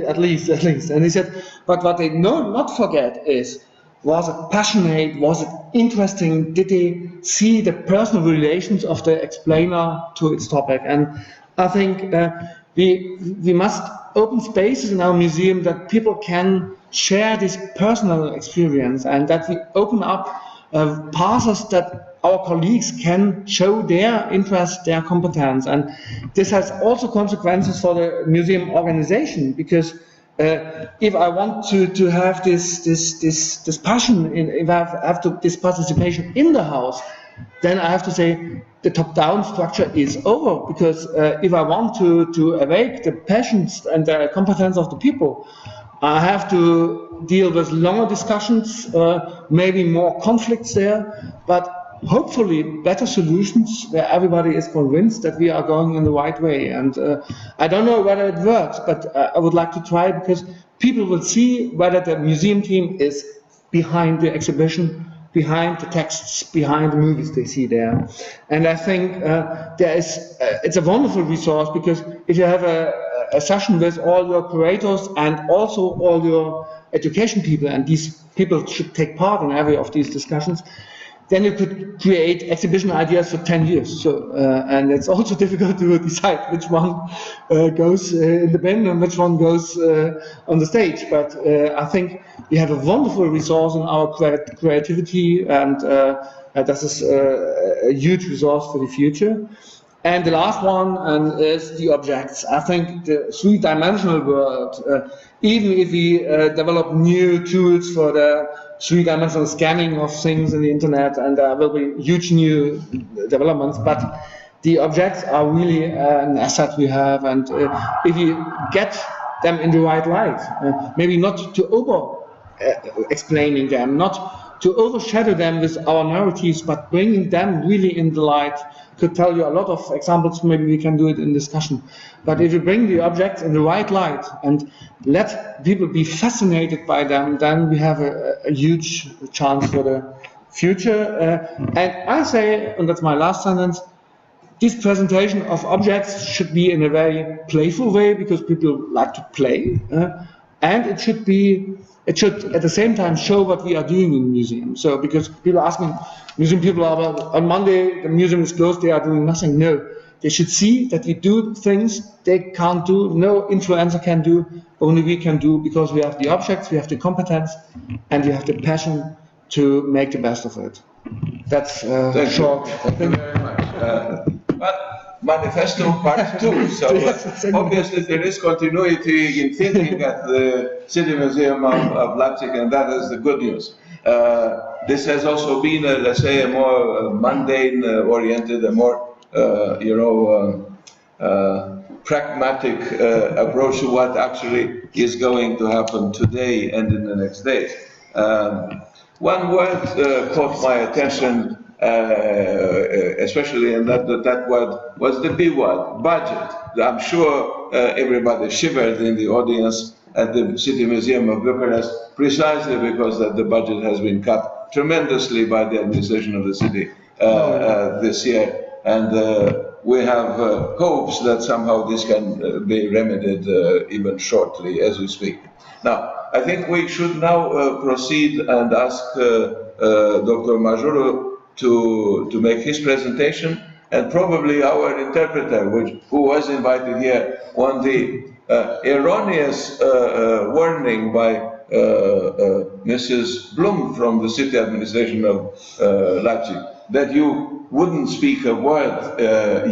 At least. And he said, but what they not forget is, was it passionate? Was it interesting? Did they see the personal relations of the explainer to its topic? And I think we must open spaces in our museum that people can share this personal experience, and that we open up passes that our colleagues can show their interest, their competence. And this has also consequences for the museum organization, because if I want to have this passion, if I have this participation in the house, then I have to say the top-down structure is over, because if I want to awake the passions and the competence of the people, I have to deal with longer discussions, maybe more conflicts there, but hopefully better solutions where everybody is convinced that we are going in the right way. And I don't know whether it works, but I would like to try, because people will see whether the museum team is behind the exhibition, behind the texts, behind the movies they see there. And I think it's a wonderful resource, because if you have a session with all your curators and also all your education people, and these people should take part in every of these discussions, then you could create exhibition ideas for 10 years. So, and it's also difficult to decide which one goes in the bin and which one goes on the stage. But I think we have a wonderful resource in our creativity, and this is a huge resource for the future. And the last one is the objects. I think the three-dimensional world, even if we develop new tools for the three-dimensional scanning of things in the internet, and there will be huge new developments, but the objects are really an asset we have, and if you get them in the right light, maybe not to over-explaining them, not to overshadow them with our narratives, but bringing them really in the light. Could tell you a lot of examples, maybe we can do it in discussion. But if you bring the objects in the right light and let people be fascinated by them, then we have a huge chance for the future. And I say, and that's my last sentence, this presentation of objects should be in a very playful way, because people like to play. And it should at the same time show what we are doing in the museum. So, because people ask me, museum people are, on Monday the museum is closed, they are doing nothing. No, they should see that we do things they can't do, no influencer can do, only we can do, because we have the objects, we have the competence, and we have the passion to make the best of it. That's short. Thank you very much. But Manifesto Part 2, so Yes, obviously there is continuity in thinking at the City Museum of Leipzig, and that is the good news. This has also been, let's say, a more mundane oriented, a more, pragmatic approach to what actually is going to happen today and in the next days. One word caught my attention, especially in that word was the B word, budget. I'm sure everybody shivered in the audience at the City Museum of Bucharest, precisely because that the budget has been cut tremendously by the administration of the city this year. And we have hopes that somehow this can be remedied even shortly as we speak. Now, I think we should now proceed and ask Dr. Majorul to make his presentation, and probably our interpreter, who was invited here on the erroneous warning by Mrs. Blum from the city administration of Leipzig that you wouldn't speak a word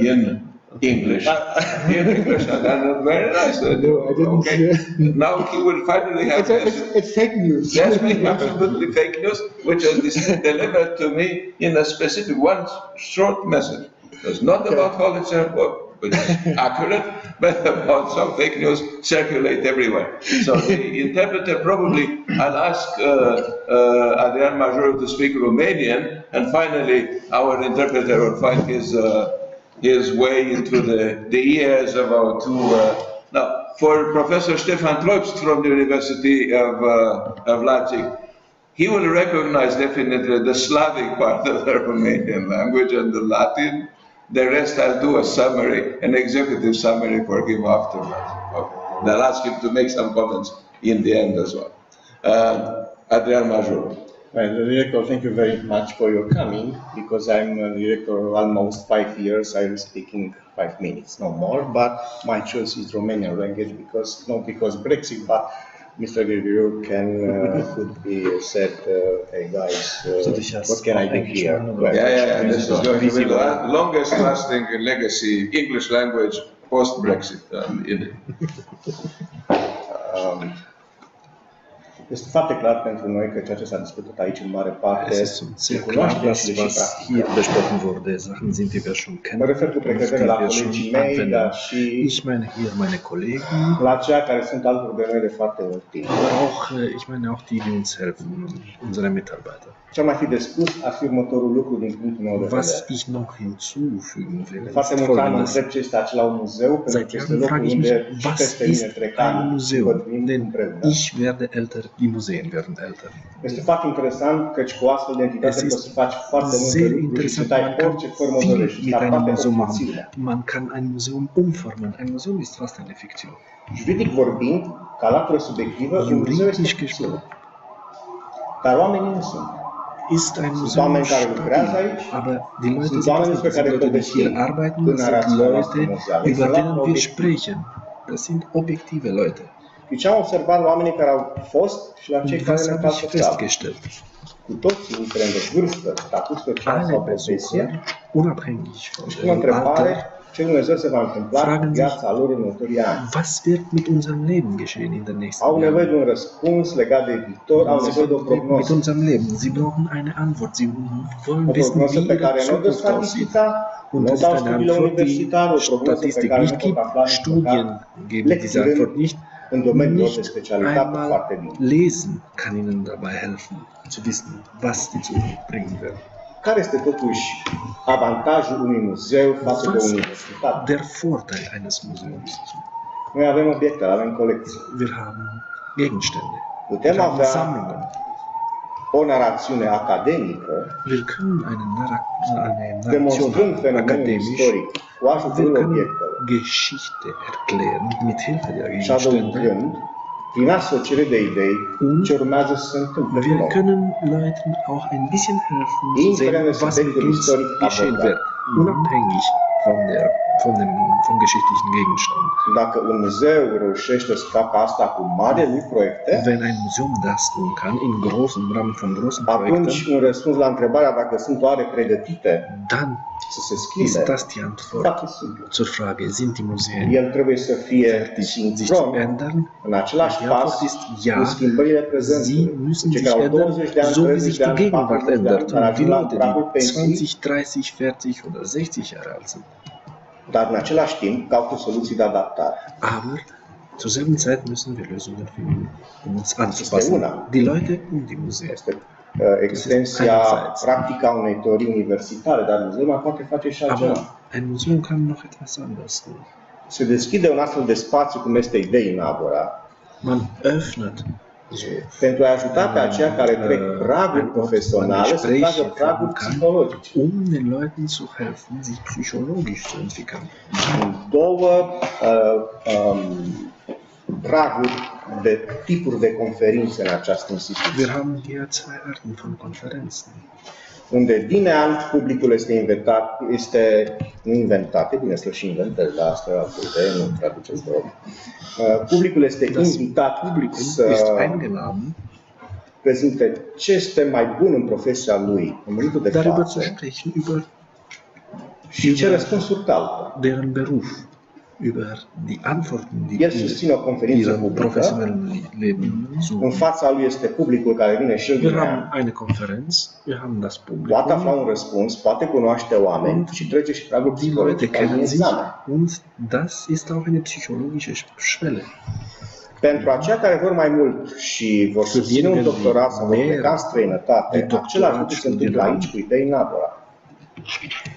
in English. And very nice. No, I didn't. Okay. Now he will finally have It's fake news. Yes, absolutely fake news, which is delivered to me in a specific one short message. It's not about Hollitzer, which is accurate, but about some fake news circulate everywhere. So the interpreter probably, I'll ask Adrian Major to speak Romanian, and finally our interpreter will find his way into the ears of our two. Now, for Professor Stefan Treubst from the University of Leipzig, he will recognize definitely the Slavic part of the Romanian language and the Latin. The rest I'll do a summary, an executive summary for him afterwards. Okay. And I'll ask him to make some comments in the end as well. Adrian Major. Well, Director, thank you very much for your coming, because I'm a director almost 5 years. I'm speaking 5 minutes, no more, but my choice is Romanian language because, not because Brexit, but Mr. Grigoriou could be said, hey guys, what can I do here? Well, yeah, this is going to be the longest lasting legacy English language post-Brexit. Este foarte clar pentru noi că ceea ce s-a discutat aici în mare parte Es ist sehr klar, das, was hier besprochen wurde, Sachen sind, die wir schon kennen, mă refer cu precădere la colegii mei, dar și Ich meine hier meine Kollegen, la aceia care sunt alături de noi de foarte mult timp. ich meine auch die, die uns helfen, unsere Mitarbeiter. Ce am mai fi de spus ar fi următorul lucru din punctul meu de vedere. Was ich noch hinzufügen will, De foarte ist mult am folgendes. întreb ce este acela un muzeu, pentru că Seit este Jahren locul frage ich unde mich, și was peste mine ist trec ein ani, Museum? vorbim Denn împreună. ich werde älter, die Museen werden älter. Este foarte interesant căci cu o astfel de entitate Es ist poți să faci foarte multe sehr lucruri și să interessant, dai man kann orice formă viel dorești, mit dar einem toate Museum o machen. ficțiune. Man kann ein Museum umformen. Ein Museum ist fast eine Fiktion. Juridic vorbind, ca latură subiectivă, un muzeu este Juridisch ficțiune. gesprochen Dar oamenii nu sunt. ist ein Sunt Museum oameni care lucrează stabil, aici, aber die Leute sunt sind oameni nicht, despre das sind care Leute, die hier povestim arbeiten, în das sind narațiunea noastră Leute, muzeală. über Sunt denen wir obiectiv. sprechen. Das sind objektive Leute. Și ce am observat la oamenii care au fost și la cei care Was ne habe fac ich social. festgestellt? Cu toții, indiferent de vârstă, statut social Alle sau profesie, Besucher, unabhängig von pun o dem întrebare, Alter, ce Dumnezeu se va întâmpla cu fragen viața sich, lor în următorii ani. was wird mit unserem Leben geschehen in den nächsten Au nevoie Jahren? de un răspuns legat de viitor, au Sie nevoie de o wollen mit prognoză. unserem Leben. Sie brauchen eine Antwort. Sie wollen O wissen, prognoză wie pe ihre care nu o dă Zukunft aussieht. statistica, Und nu das dau ist eine studiile Antwort, die universitare, o prognoză pe Statistik care nu nicht pot gibt, afla nici Studien măcar geben diese Antwort nicht. în domeniul lor de Nicht specialitate foarte einmal bine. lesen kann ihnen dabei helfen, zu wissen, was die Zukunft bringen wird. Care este totuși avantajul unui muzeu față de o Was universitate? der Vorteil eines Museums? Noi avem obiecte, avem colecții. Wir haben Gegenstände, Putem wir haben avea Sammlungen. o narațiune academică, Wir können eine Narration demonstrând fenomenul akademisch, istoric cu wir ajutorul können obiectelor Geschichte erklären mit Hilfe der și Gegenstände. adăugând, prin asociere de idei, Und ce urmează să se întâmple cu wir noi. können Leuten auch ein bisschen helfen zu sehen, Indiferent de was mit subiectul uns istoric geschehen abordat. wird, unabhängig vom geschichtlichen Gegenstand. Dacă un muzeu reușește să facă asta cu mari lui proiecte, Wenn ein Museum das tun kann, im Rahmen von großen atunci Projekten, un răspuns la întrebarea dacă sunt oare pregătite dann să se ist schimbe, das die Antwort foarte simplu. zur Frage, sind die Museen El trebuie să fie fertig, sich zu sincron ändern? în același Die pas Antwort ist ja, cu schimbările sie prezentului. müssen Cei sich care au ändern, 20 de ani, so wie 30 sich de die ani, Gegenwart 40 de ani, ändert. care Und die ajung la Leute, pragul die pensiei, 20, 30, 40 oder 60 Jahre alt sind. dar în același timp caută soluții de adaptare. Aber zur selben Zeit müssen wir Lösungen finden, um uns Este anzupassen. una. Die Leute und die Museen. Este extensia practică a unei teorii universitare, dar muzeul mai poate face și altceva. Aber ein Museum kann noch etwas anderes tun. Se deschide un astfel de spațiu cum este Idei în Agora, Man öffnet so pentru a ajuta pe aceia care trec praguri profesionale să tragă praguri psihologice. um den Leuten zu helfen, sich psychologisch zu entwickeln. Sunt două praguri de tipuri de conferințe în această instituție. Wir haben hier zwei Arten von Konferenzen. unde din an publicul este inventat, nu inventat, e bine să și inventez, dar asta nu traduceți de rog. Publicul este invitat Publikum să ist eingeladen, prezinte ce este mai bun în profesia lui în momentul de darüber față zu sprechen, über și ce răspunsuri caută. deren Beruf, über die Antworten, die El susține o conferință ihrem publică, professionellen Leben în suchen. fața lui este publicul care vine și Wir vine. haben eine Konferenz, wir haben das Poate afla Publikum, un răspuns, poate cunoaște oameni și trece și pragul die Leute psihologic al kennen sich examen. und das ist auch eine psychologische Schwelle. Pentru aceia care vor mai mult și vor susține un doctorat sau vor pleca în străinătate, același lucru se întâmplă aici cu idei Nadora,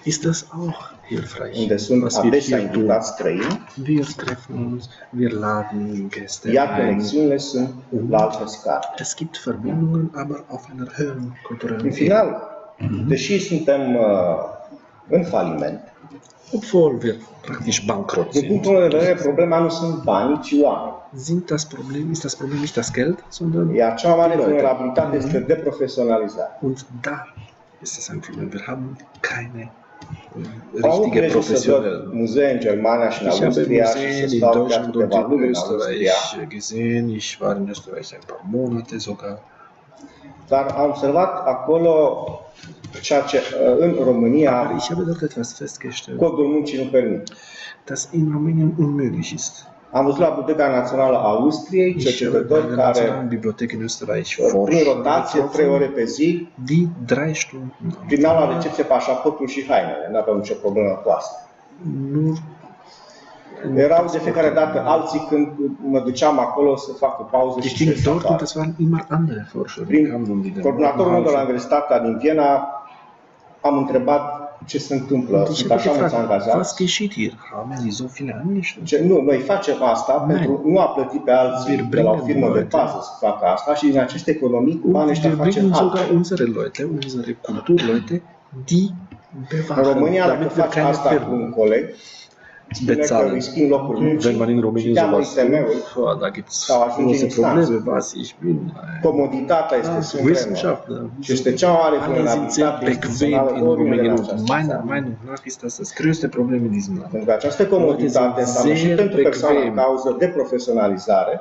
Ist das auch hilfreich, unde sunt was wir adesea hier tun? invitați străini, Wir treffen uns, wir laden Gäste iar ein. conexiunile sunt la altă scară. Es gibt Verbindungen, aber auf einer höheren kulturellen În Ebene. final, deși suntem în faliment, Obwohl wir praktisch bankrott din sind, punctul meu de vedere, problema nu sunt banii, ci oameni. ist das Problem nicht das Geld, sondern Iar cea mai mare die Leute. vulnerabilitate este deprofesionalizarea. Und da ist das ein Problem. Wir haben keine Am avut richtige prilejul să văd professionelle. muzee în Germania și în Ich habe Austria și să Museen in stau chiar Deutschland und câteva luni in în Austria. Österreich gesehen. Ich war in Österreich ein paar Monate sogar. Dar am observat acolo ceea ce în România Aber ich habe dort etwas festgestellt, codul muncii nu permite. das in Rumänien unmöglich ist. Am văzut la Biblioteca Națională a Austriei Ich habe bei cercetători der care Nationalen Bibliothek in Österreich prin rotație 3 Forscher ore pe zi die 3 Stunden am primeau la Tag recepție pașaportul și hainele, nu aveau nicio problemă cu asta. nur Erau de fiecare dată alții când mă duceam acolo să fac o pauză Ich și ging să dort und afară. es waren immer andere Forscher, die kamen Prin und die dann coordonatorul meu de la geholfen. Universitatea din Viena am întrebat ce se întâmplă, Und ich sunt habe așa mulți gefragt, was angajați. geschieht hier? Haben Sie so viele Angestellte? Ce, nu, noi facem asta pentru nu a plăti pe alții Wir de la o bringen firmă de Leute. pază să facă asta și din aceste economii cu banii Und ăștia wir facem bringen sogar altceva. unsere Leute, unsere Kulturleute, die În bewachen, România, dacă damit wir faci keine asta cu Firmen un coleg, spune că bezahlen. îi schimbi locul muncii Wenn man in și Rumänien te-am sowas ITM-ul. boah, da gibt es sau ajunge große în instanță. Probleme, was ich bin. Comoditatea este Als supremă. Wissenschaftler Și este cea mai mare alle sind sehr vulnerabilitate bequem instituțională in oriunde în Rumänien und această meiner țară. Meinung nach ist das das größte Problem in diesem Land. Pentru că această comoditate Leute sind înseamnă și sehr pentru persoana în bequem. cauză de profesionalizare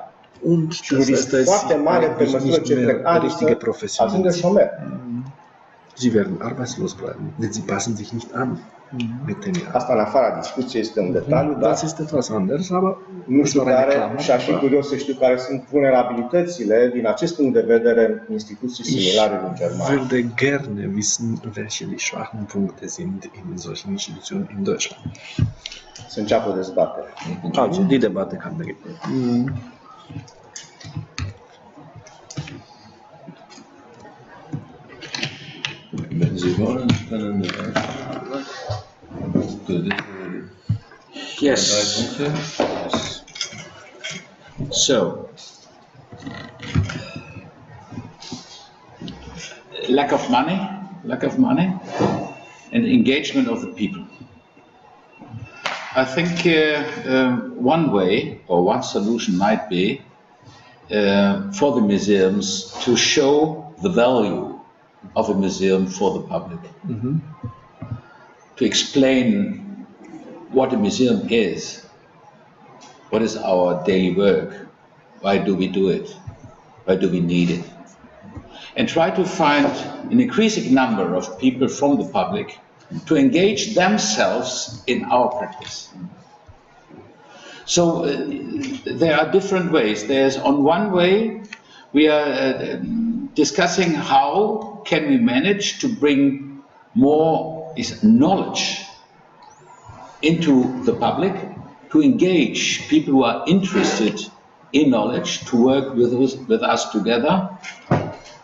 Und și un das risc heißt, dass foarte sie mare pe eigentlich măsură nicht ce mehr trec ani richtige să Professionellen ajungă sind. șomer. Sie werden arbeitslos bleiben, denn sie passen sich nicht an mit den Jahren. Asta în afara discuției este un detaliu, dar Das ist etwas anders, aber nu es știu war eine care Klammer. și aș fi curios să știu care sunt vulnerabilitățile din acest punct de vedere în instituții Ich similare din Germania. würde gerne wissen, welche die schwachen Punkte sind in solchen Institutionen in Deutschland. Să înceapă dezbatere. Also, die Debatte kann beginnen. Wenn Sie wollen, können wir Yes. Punkte. So, lack of money, and engagement of the people. I think one way or one solution might be for the museums to show the value of a museum for the public, to explain what a museum is. What is our daily work? Why do we do it? Why do we need it? And try to find an increasing number of people from the public to engage themselves in our practice. So there are different ways. There's on one way, we are discussing how can we manage to bring more knowledge into the public, to engage people who are interested in knowledge, to work with us together,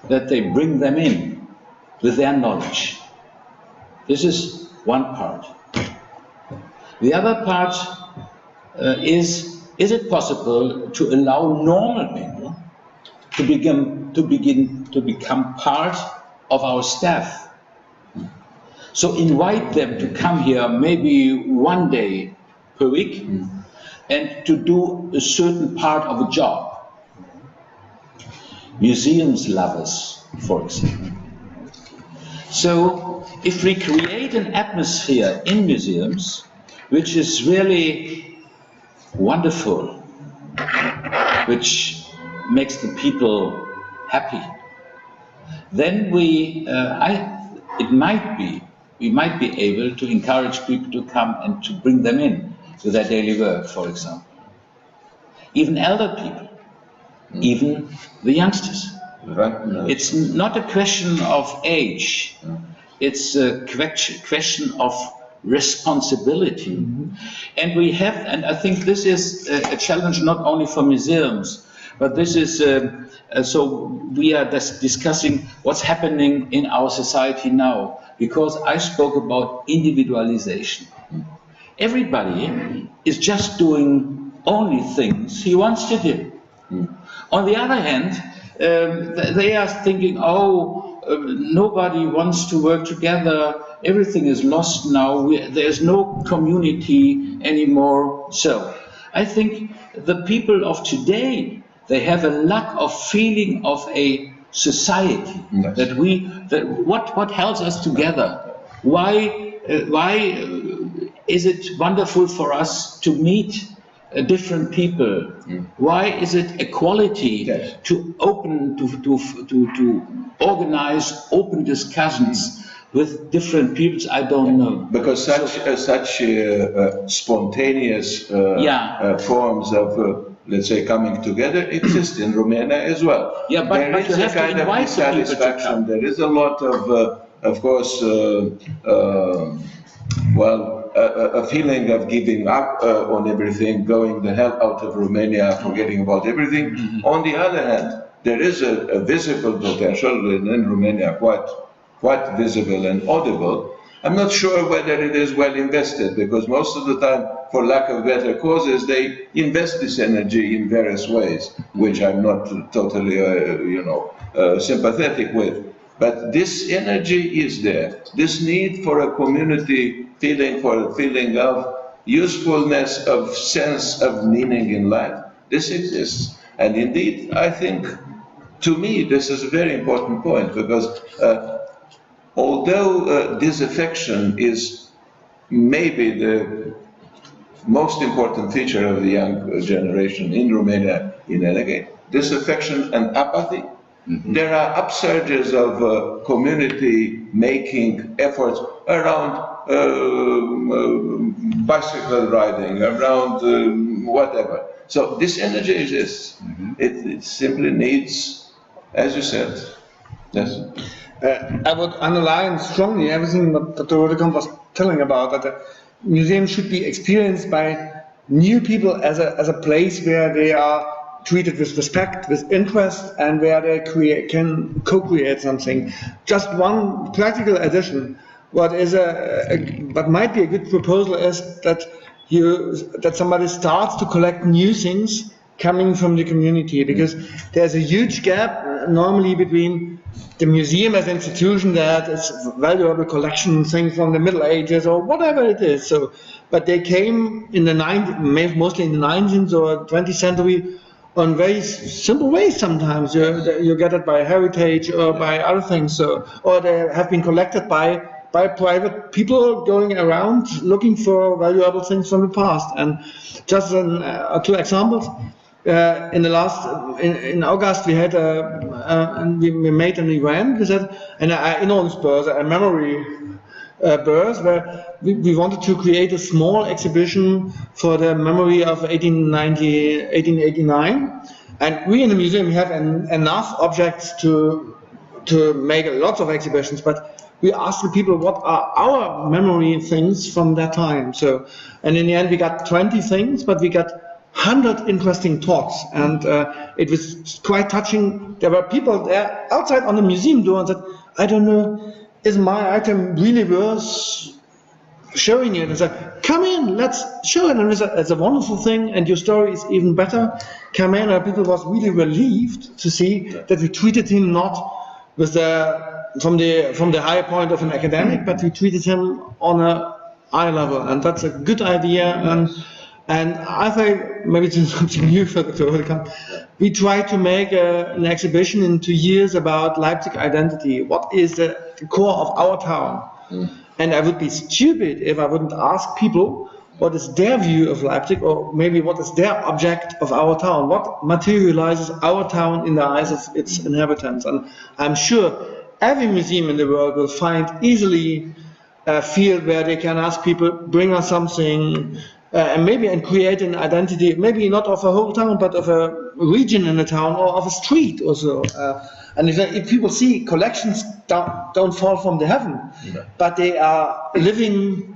that they bring them in with their knowledge. This is one part. The other part is it possible to allow normal people to become part of our staff? So invite them to come here maybe one day per week and to do a certain part of a job. Museums lovers, for example. So if we create an atmosphere in museums which is really wonderful, which makes the people happy, then we might be able to encourage people to come and to bring them in to their daily work, for example. Even elder people, even the youngsters. Right. No. It's not a question of age, it's a question of responsibility. And we have, and I think this is a challenge not only for museums, but this is, so we are discussing what's happening in our society now, because I spoke about individualization. Everybody is just doing only things he wants to do. On the other hand, they are thinking, nobody wants to work together, everything is lost now, there's no community anymore. So I think the people of today, they have a lack of feeling of a society, Yes. what holds us together? Why is it wonderful for us to meet different people? Why is it equality Yes. to organize open discussions with different peoples? I don't know. Because such spontaneous forms of, let's say, coming together exist in Romania as well. Yeah, but there you is have a to kind of invite the people to dissatisfaction. come. There is a lot of course, a feeling of giving up on everything, going the hell out of Romania, forgetting about everything. On the other hand, there is a visible potential in Romania, quite visible and audible. I'm not sure whether it is well invested, because most of the time, for lack of better causes, they invest this energy in various ways, which I'm not totally, sympathetic with. But this energy is there. This need for a community feeling, for a feeling of usefulness, of sense of meaning in life, this exists. And indeed, I think, to me, this is a very important point, because although disaffection is maybe the most important feature of the young generation in Romania, in any case, disaffection and apathy, there are upsurges of community-making efforts around bicycle riding, around whatever. So this energy exists. It simply needs, as you said, yes. I would underline strongly everything that Dr. Rodekamp was telling about, that the museum should be experienced by new people as a place where they are treated with respect, with interest, and where they can co-create something. Just one practical addition. What might be a good proposal is that somebody starts to collect new things coming from the community, because there's a huge gap normally between the museum as an institution that is valuable collection things from the Middle Ages or whatever it is. So, but they came in mostly in the 19th or 20th century on very simple ways. Sometimes you get it by heritage or by other things. So, or they have been collected by private people going around looking for valuable things from the past. And just two examples. In August we had we made an event. We said an Erinnerungsbörse, a memory börse, where we wanted to create a small exhibition for the memory of 1889, and we in the museum have enough objects to make lots of exhibitions, but we asked the people what are our memory things from that time. So, and in the end we got 20 things, but we got 100 interesting talks, and it was quite touching. There were people there outside on the museum door and said, I don't know, is my item really worth showing it? And said, come in, let's show it. And it's a wonderful thing, and your story is even better. Come in, and people was really relieved to see that we treated him not with from the higher point of an academic, but we treated him on a eye level, and that's a good idea. And And I think maybe it's something new for Dr. Holkamp. We try to make an exhibition in 2 years about Leipzig identity. What is the core of our town? And I would be stupid if I wouldn't ask people what is their view of Leipzig, or maybe what is their object of our town? What materializes our town in the eyes of its inhabitants? And I'm sure every museum in the world will find easily a field where they can ask people, bring us something, and create an identity, maybe not of a whole town, but of a region in a town or of a street also. And if people see collections don't fall from the heaven, but they are living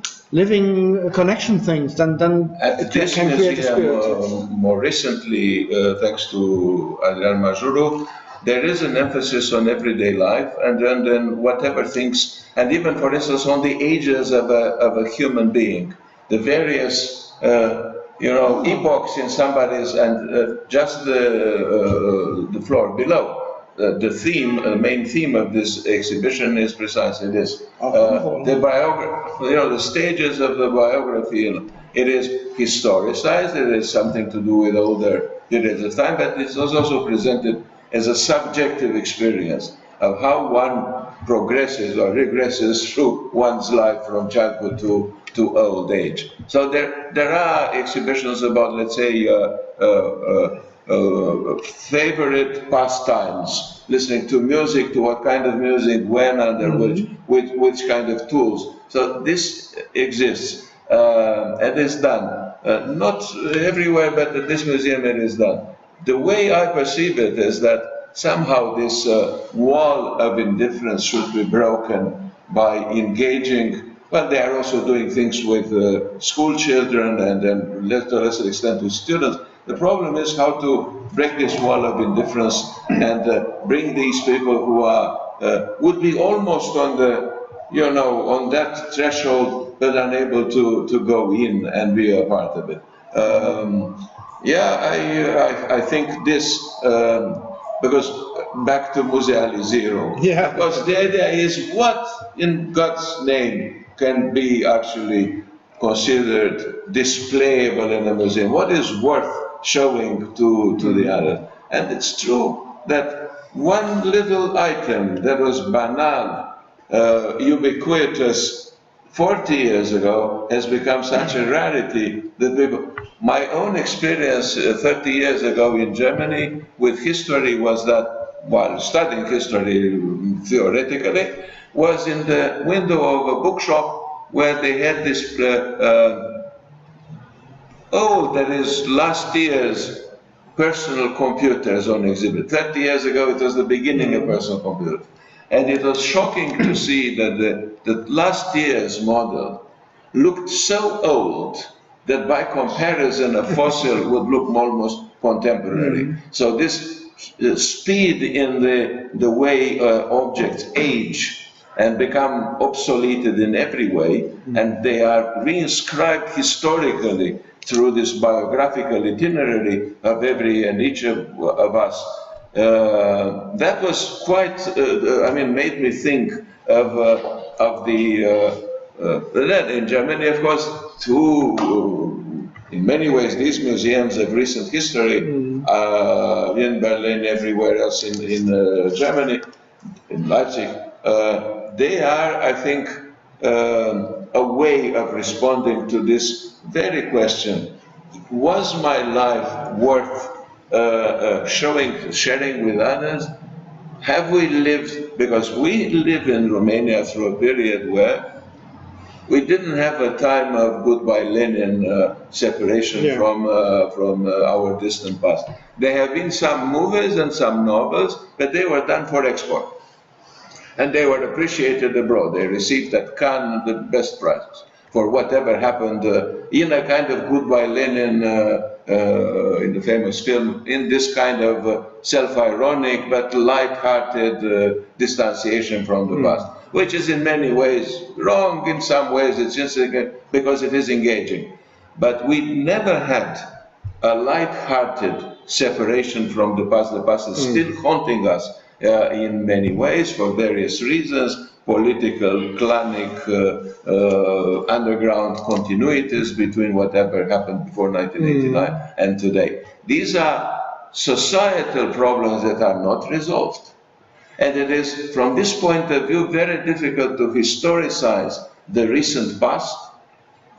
connection things, then it This can create a spirit. more recently, thanks to Adrian Majuro, there is an emphasis on everyday life, and then whatever things, and even for instance on the ages of a human being, the various epochs in somebody's, and just the floor below. The main theme of this exhibition is precisely this: the biography, the stages of the biography. It is historicized. It is something to do with older periods of time, but it's also presented as a subjective experience of how one progresses or regresses through one's life from childhood to old age. So there are exhibitions about, let's say, favorite pastimes, listening to music, to what kind of music, when, under which kind of tools. So this exists and is done. Not everywhere, but at this museum it is done. The way I perceive it is that somehow this wall of indifference should be broken by engaging. Well, they are also doing things with school children and then to a lesser extent with students. The problem is how to break this wall of indifference and bring these people who are would be almost on the on that threshold but unable to go in and be a part of it. I think this because back to Museali Zero. Yeah. Because the idea is what in God's name can be actually considered displayable in a museum? What is worth showing to the other? And it's true that one little item that was banal, ubiquitous 40 years ago has become such a rarity that people... My own experience 30 years ago in Germany with history was that, while studying history theoretically, was in the window of a bookshop where they had this, that is last year's personal computers on exhibit. 30 years ago it was the beginning of personal computers. And it was shocking to see that the last year's model looked so old that by comparison a fossil would look almost contemporary. So this speed in the way objects age and become obsoleted in every way, and they are reinscribed historically through this biographical itinerary of every and each of us. That was quite, made me think of the in Germany, of course, in many ways, these museums of recent history, in Berlin, everywhere else in Germany, in Leipzig, they are, I think, a way of responding to this very question: was my life worth sharing with others? Have we lived, because we live in Romania through a period where we didn't have a time of goodbye Lenin separation from our distant past. There have been some movies and some novels, but they were done for export. And they were appreciated abroad. They received at Cannes the best prizes for whatever happened in a kind of goodbye Lenin, in the famous film, in this kind of self-ironic but light-hearted distanciation from the past, which is in many ways wrong. In some ways it's just because it is engaging. But we never had a light-hearted separation from the past. The past is still haunting us in many ways for various reasons: political, clanic, underground continuities between whatever happened before 1989 and today. These are societal problems that are not resolved. And it is, from this point of view, very difficult to historicize the recent past,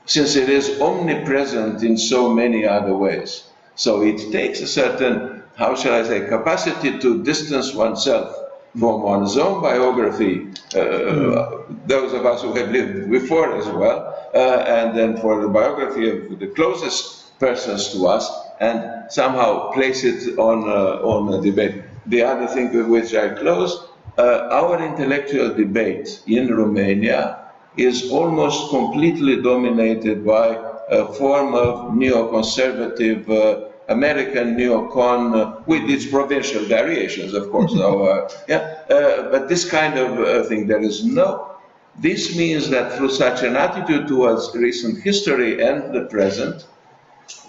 since it is omnipresent in so many other ways. So it takes a certain, how shall I say, capacity to distance oneself from one's own biography, those of us who have lived before as well, and then for the biography of the closest persons to us, and somehow place it on a debate. The other thing with which I close, our intellectual debate in Romania is almost completely dominated by a form of neoconservative American neocon with its provincial variations, of course. But this kind of thing, there is no. This means that through such an attitude towards recent history and the present,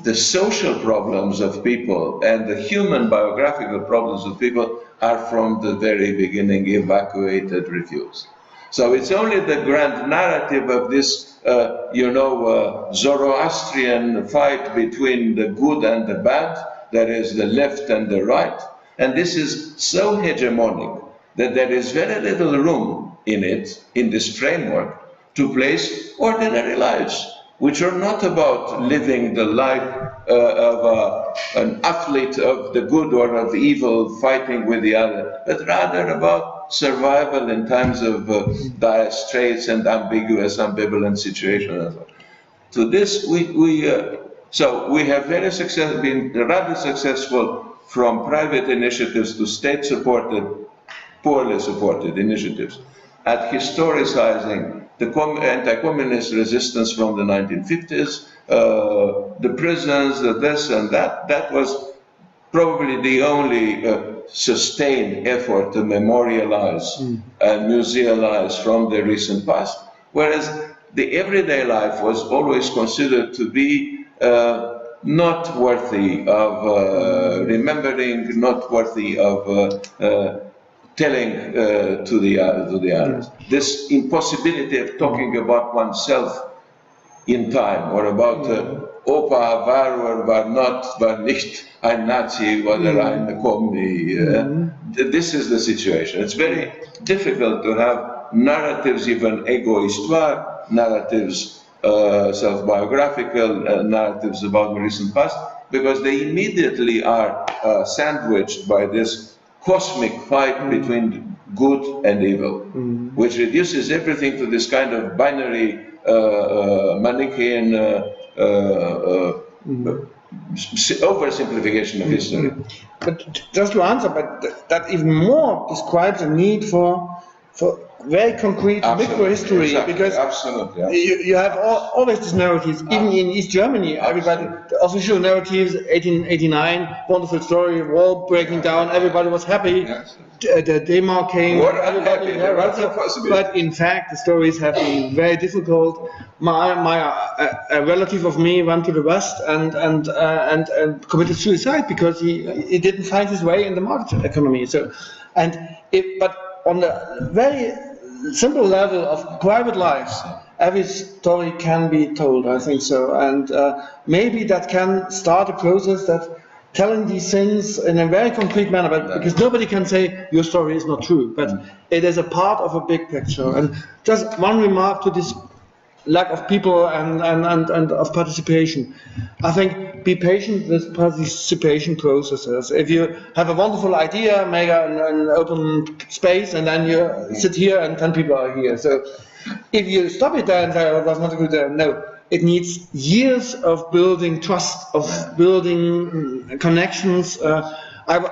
the social problems of people and the human biographical problems of people are from the very beginning evacuated, refused. So it's only the grand narrative of this, Zoroastrian fight between the good and the bad, that is the left and the right. And this is so hegemonic that there is very little room in it, in this framework, to place ordinary lives, which are not about living the life of an athlete of the good or of the evil fighting with the other, but rather about survival in times of dire straits and ambiguous, ambivalent situations. To this, we have been rather successful from private initiatives to state-supported, poorly supported initiatives at historicizing the anti-communist resistance from the 1950s, the prisons, the this and that. That was probably the only sustained effort to memorialize and musealize from the recent past, whereas the everyday life was always considered to be not worthy of remembering, not worthy of telling to the others. This impossibility of talking about oneself in time, or about Opa war or war not, war nicht ein Nazi oder ein Kommi. This is the situation. It's very difficult to have narratives, even egoistoire narratives, self-biographical narratives about the recent past, because they immediately are sandwiched by this cosmic fight between good and evil, which reduces everything to this kind of binary Manichaean oversimplification of history. But just to answer, but that even more describes the need for very concrete microhistory, exactly, because you have always these narratives, even in East Germany, everybody, the official narratives, 1889, wonderful story, wall breaking down, everybody was happy, the demo came, everybody, but in fact the stories have been very difficult. A relative of me went to the West and committed suicide because he didn't find his way in the market economy. So, but on the very simple level of private lives, every story can be told, I think so. And maybe that can start a process that telling these things in a very concrete manner, but because nobody can say your story is not true, but it is a part of a big picture. And just one remark to this lack of people and of participation. I think be patient with participation processes. If you have a wonderful idea, make an open space, and then you sit here and 10 people are here. So if you stop it there and say, oh, that's not a good idea, no. It needs years of building trust, of building connections. I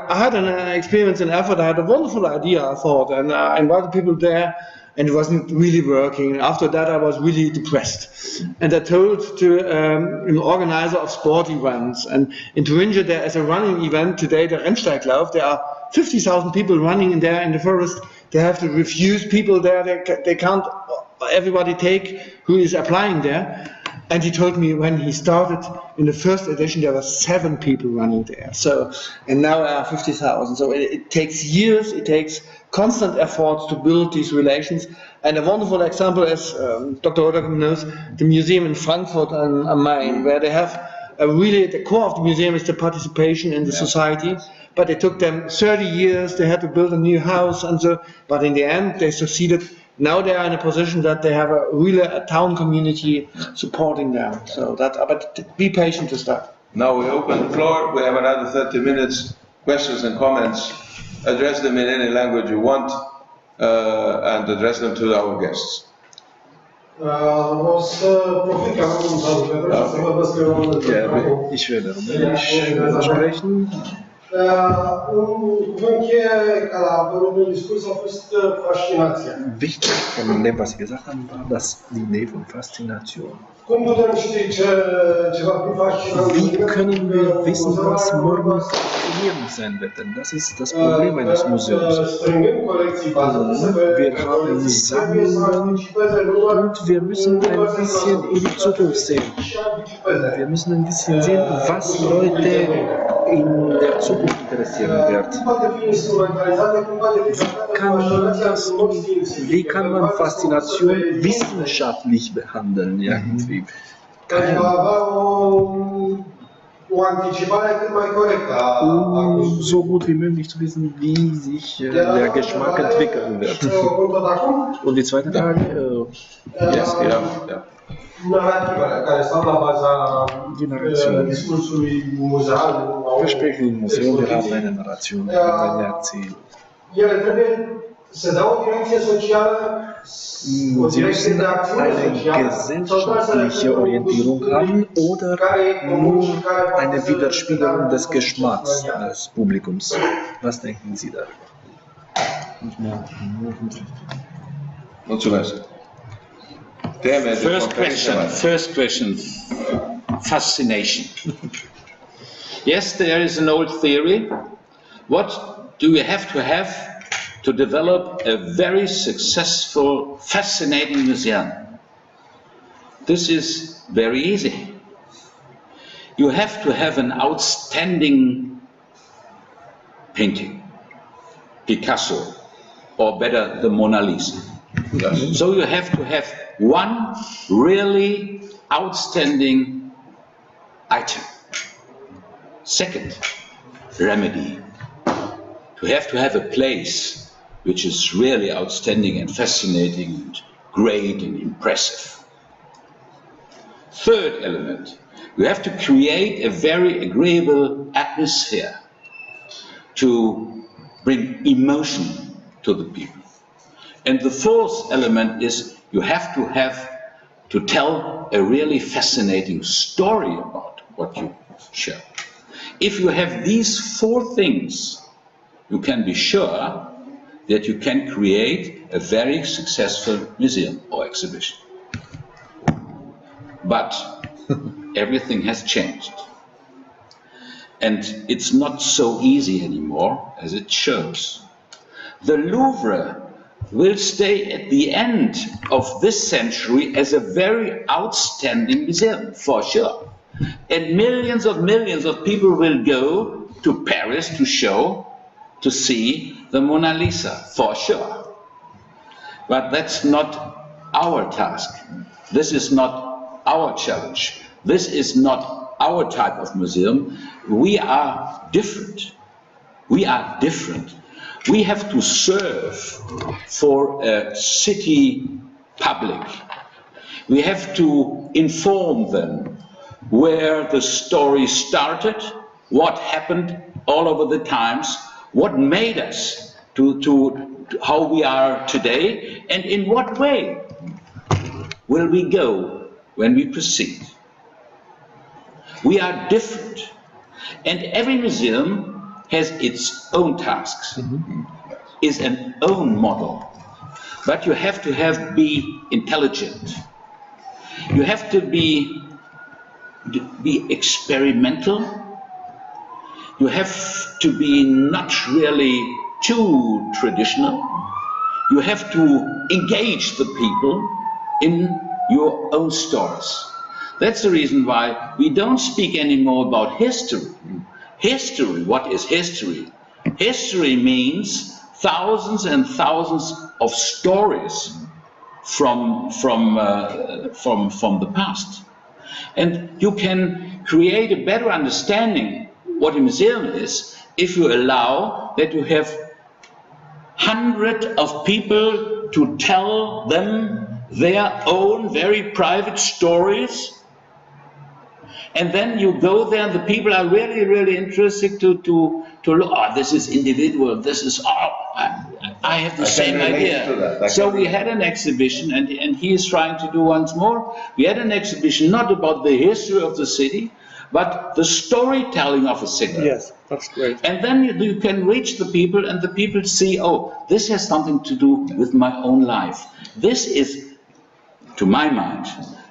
had an experience in Erfurt. I had a wonderful idea, I thought, and I invited people there, and it wasn't really working. After that, I was really depressed. And I told to an organizer of sport events, and in Thuringia there is a running event today, the Rennsteiglauf. There are 50,000 people running in there in the forest. They have to refuse people there. They can't everybody take who is applying there. And he told me when he started in the first edition, there were 7 people running there. So, and now there are 50,000. So it takes years, it takes constant efforts to build these relations. And a wonderful example, as Dr. Rodak knows, the museum in Frankfurt am Main, where they have really the core of the museum is the participation in the society. But it took them 30 years. They had to build a new house, and so. But in the end, they succeeded. Now they are in a position that they have a town community supporting them. So that, but be patient to start. Now we open the floor. We have another 30 minutes. Questions and comments. Address them in any language you want, and address them to our guests. O să profit ca să vorbesc în română. Ich werde Rumänisch sprechen. Un cuvânt cheie care a apărut în discurs a fost fascinația. Wichtig von dem, was Sie gesagt haben, war das die Idee von Faszination. Cum putem ști ce va fi fascinant? Wie können wir wissen, was morgen faszinierend sein wird? Denn das ist das Problem eines Museums. Wir haben Sammlungen und wir müssen ein bisschen in die Zukunft sehen. Wir müssen ein bisschen sehen, was Leute in der Zukunft interessieren wird. Wie kann man Faszination wissenschaftlich behandeln irgendwie? So gut wie möglich zu wissen, wie sich der Geschmack entwickeln wird. Und die zweite Frage? Die Narration. Wir sprechen im Museum, wir haben eine Narration, wir haben eine Erzählung. Sie müssen eine gesellschaftliche Orientierung haben oder nur eine Widerspiegelung des Geschmacks des Publikums. Was denken Sie darüber? Mulțumesc. First question, fascination. Yes, there is an old theory. What do you have to develop a very successful, fascinating museum? This is very easy. You have to have an outstanding painting, Picasso, or better, the Mona Lisa. Yes. So you have to have one really outstanding item. Second, remedy. You have to have a place which is really outstanding and fascinating and great and impressive. Third element, you have to create a very agreeable atmosphere to bring emotion to the people. And the fourth element is you have to tell a really fascinating story about what you show. If you have these four things, you can be sure that you can create a very successful museum or exhibition. But everything has changed. And it's not so easy anymore as it shows. The Louvre will stay at the end of this century as a very outstanding museum, for sure. And millions of people will go to Paris to see the Mona Lisa, for sure. But that's not our task. This is not our challenge. This is not our type of museum. We are different. We are different. We have to serve for a city public. We have to inform them where the story started, what happened all over the times, what made us to how we are today, and in what way will we go when we proceed. We are different, and every museum has its own tasks, is an own model. But you have to be intelligent. You have to be experimental. You have to be not really too traditional. You have to engage the people in your own stories. That's the reason why we don't speak anymore about history. History, what is history? History means thousands and thousands of stories from the past. And you can create a better understanding what a museum is if you allow that you have hundreds of people to tell them their own very private stories. And then you go there, and the people are really, really interested to look, oh, this is individual, this is, oh, I have the same idea. So we had an exhibition, and he is trying to do once more. We had an exhibition not about the history of the city, but the storytelling of a city. Yes, that's great. And then you can reach the people, and the people see, oh, this has something to do with my own life. This is, to my mind,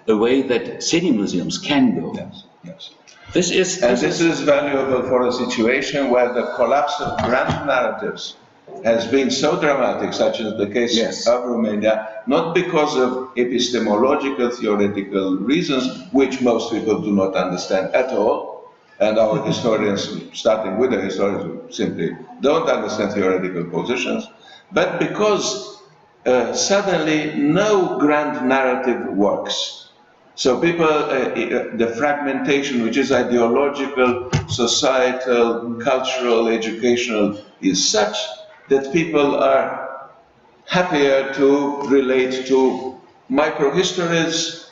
a way that city museums can go. Yes, yes. This is valuable for a situation where the collapse of grand narratives has been so dramatic, such as the case of Romania, not because of epistemological, theoretical reasons, which most people do not understand at all, and our historians, starting with the historians, simply don't understand theoretical positions, but because suddenly no grand narrative works. So people, the fragmentation, which is ideological, societal, cultural, educational, is such that people are happier to relate to microhistories,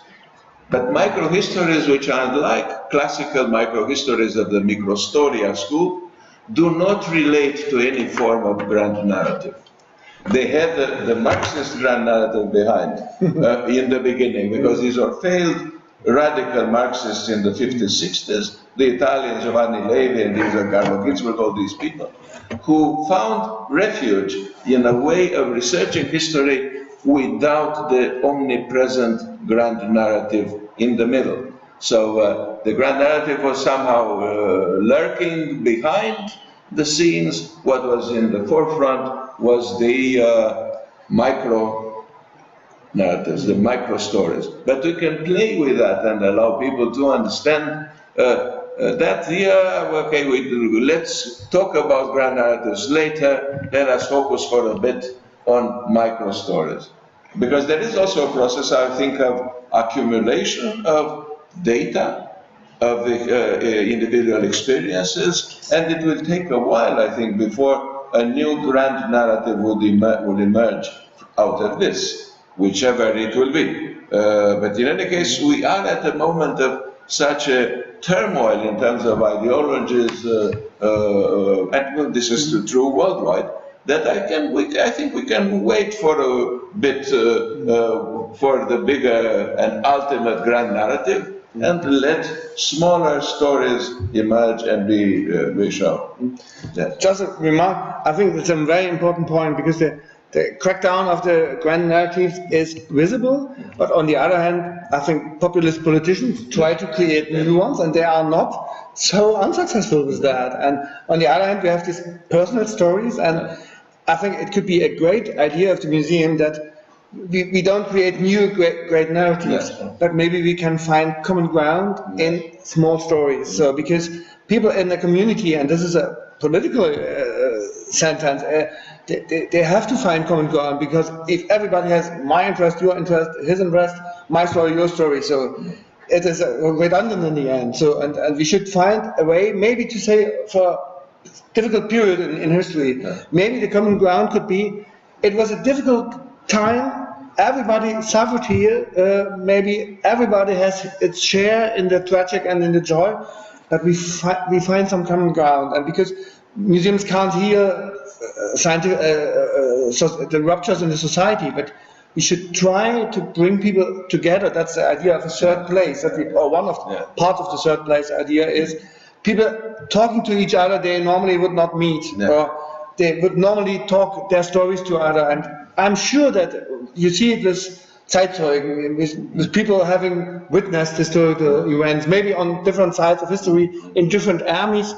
but microhistories which are like classical microhistories of the Microstoria school do not relate to any form of grand narrative. They had the Marxist grand narrative behind in the beginning, because these are failed radical Marxists in the 50s, 60s, the Italians, Giovanni Levi, and these are Carlo Ginzburg, all these people, who found refuge in a way of researching history without the omnipresent grand narrative in the middle. So the grand narrative was somehow lurking behind the scenes. What was in the forefront was the micro narratives, the micro stories. But we can play with that and allow people to understand that, okay, let's talk about grand narratives later. Let us focus for a bit on micro stories. Because there is also a process, I think, of accumulation of data, of the individual experiences, and it will take a while, I think, before a new grand narrative would emerge out of this, whichever it will be. But in any case, we are at a moment of such a turmoil in terms of ideologies, and this is true worldwide, that I think we can wait for a bit for the bigger and ultimate grand narrative, and let smaller stories emerge and be shown. Yes. Just a remark, I think it's a very important point, because the crackdown of the grand narratives is visible, but on the other hand, I think populist politicians try to create new ones, and they are not so unsuccessful with that. And on the other hand, we have these personal stories, and I think it could be a great idea of the museum that we don't create new great narratives, but maybe we can find common ground in small stories. So because people in the community, and this is a political sentence, they have to find common ground, because if everybody has my interest, your interest, his interest, my story, your story, so it is redundant in the end. So and we should find a way, maybe to say, for a difficult period in history, maybe the common ground could be, it was a difficult time, everybody suffered here, maybe everybody has its share in the tragic and in the joy, but we find some common ground. And because museums can't heal the ruptures in the society, but we should try to bring people together. That's the idea of a third place, or one of part of the third place idea is people talking to each other they normally would not meet, or they would normally talk their stories to other. And I'm sure that you see it with Zeitzeugen, with people having witnessed historical events, maybe on different sides of history, in different armies.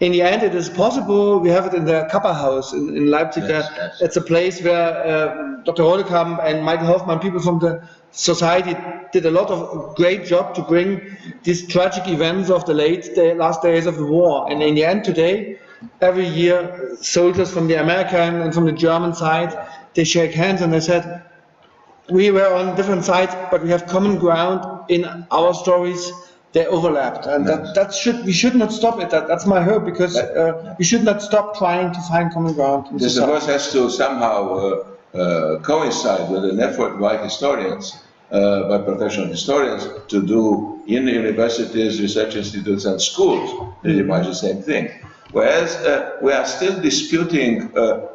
In the end, it is possible. We have it in the Kappa House in Leipzig. It's a place where Dr. Rodekamp and Michael Hoffmann, people from the society, did a lot of great job to bring these tragic events of the last days of the war. And in the end, today, every year soldiers from the American and from the German side, they shake hands and they said, we were on different sides, but we have common ground in our stories. They overlapped, and we should not stop it. That's my hope, because we should not stop trying to find common ground. This, of course, has to somehow coincide with an effort by historians, by professional historians, to do in universities, research institutes, and schools pretty much the same thing. Whereas we are still disputing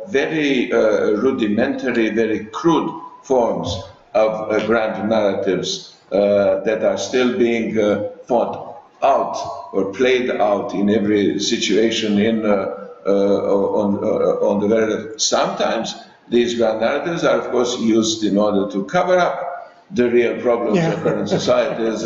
very rudimentary, very crude forms of grand narratives that are still being fought out or played out in every situation on the very left. Sometimes these grand narratives are, of course, used in order to cover up the real problems of current societies.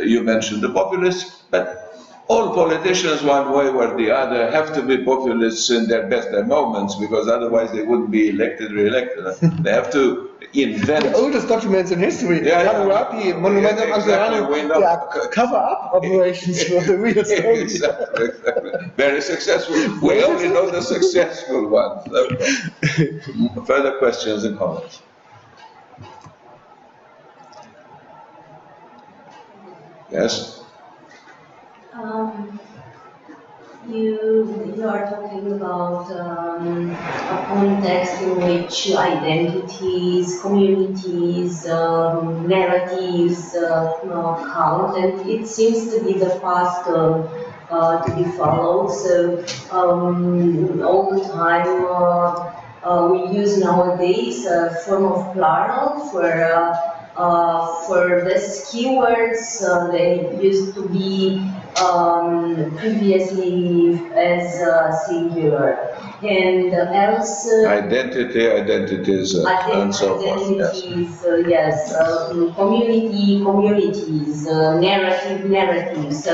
You mentioned the populists, but all politicians, one way or the other, have to be populists in their best moments, because otherwise they wouldn't be elected, re-elected. They have to invent. The oldest documents in history, Hammurabi, Monumentum Antiquarium, they are cover-up operations for the real story. Exactly. Very successful. We only know the successful ones. Further questions and comments? Yes? You are talking about a context in which identities, communities, narratives count, and it seems to be the path to be followed. So all the time we use nowadays a form of plural for these keywords. They used to be previously as singular, and else identities, and so forth. Yes, communities, narratives. So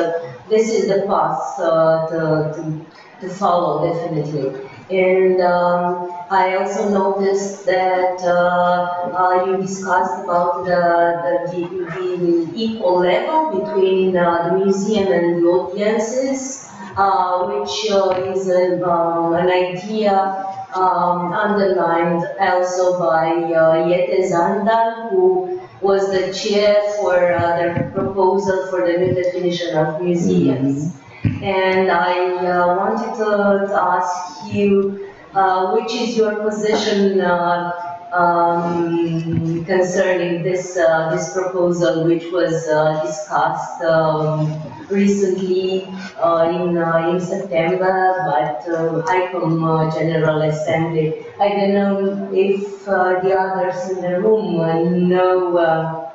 this is the path to follow, definitely. And I also noticed that you discussed about the equal level between the museum and the audiences, which is an idea underlined also by Jette Zandal, who was the chair for the proposal for the new definition of museums. And I wanted to ask you, which is your position concerning this proposal, which was discussed recently in September, but ICOM General Assembly. I don't know if the others in the room know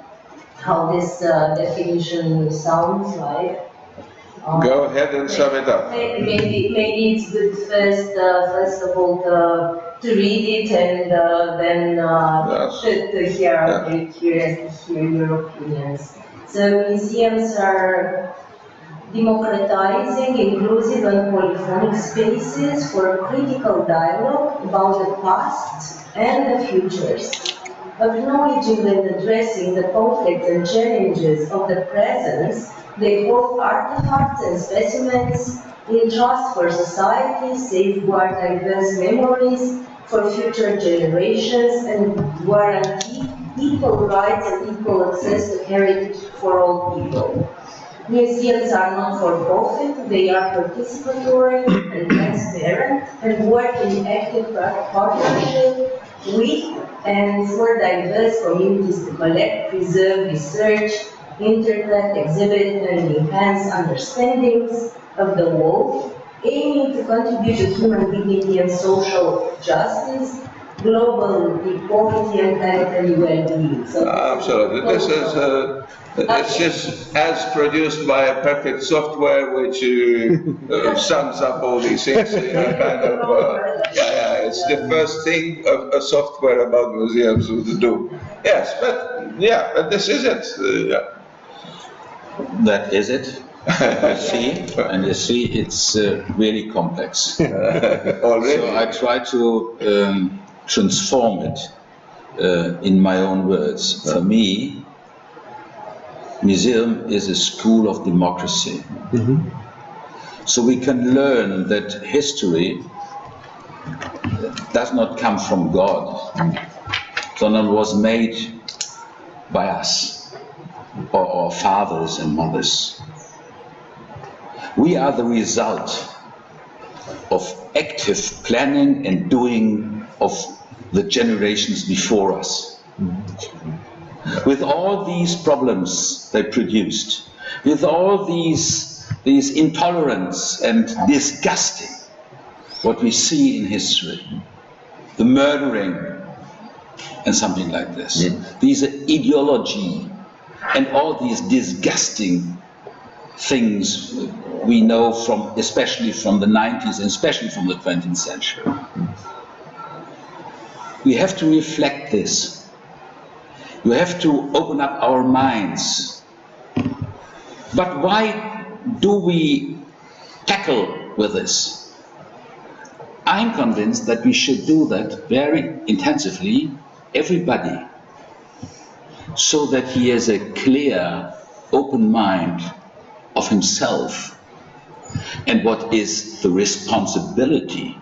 how this definition sounds like. Go ahead and sum it up. Maybe it's good first of all to read it, and then to hear your opinions. So museums are democratizing, inclusive and polyphonic spaces for critical dialogue about the past and the futures. Acknowledging and addressing the conflicts and challenges of the present, they hold artifacts and specimens in trust for society, safeguard diverse memories for future generations, and guarantee equal rights and equal access to heritage for all people. Museums are not for profit, they are participatory and transparent and work in active partnership with and for diverse communities to collect, preserve, research, interpret, exhibit, and enhance understandings of the world, aiming to contribute to human dignity and social justice, global equality, and planetary well-being. So absolutely. This is it's just as produced by a perfect software which sums up all these things. It's the first thing a software about museums would do. Yes, but this is it. That is it. You see, it's really complex. Already. So I try to transform it in my own words. For me, museum is a school of democracy. so we can learn that history does not come from God, sondern was made by us, or our fathers and mothers. We are the result of active planning and doing of the generations before us. With all these problems they produced, with all these intolerance and disgusting, what we see in history, the murdering and something like this, these ideology and all these disgusting things we know from, especially from the 90s and especially from the 20th century. We have to reflect this. We have to open up our minds. But why do we tackle with this? I'm convinced that we should do that very intensively, everybody, so that he has a clear, open mind of himself and what is the responsibility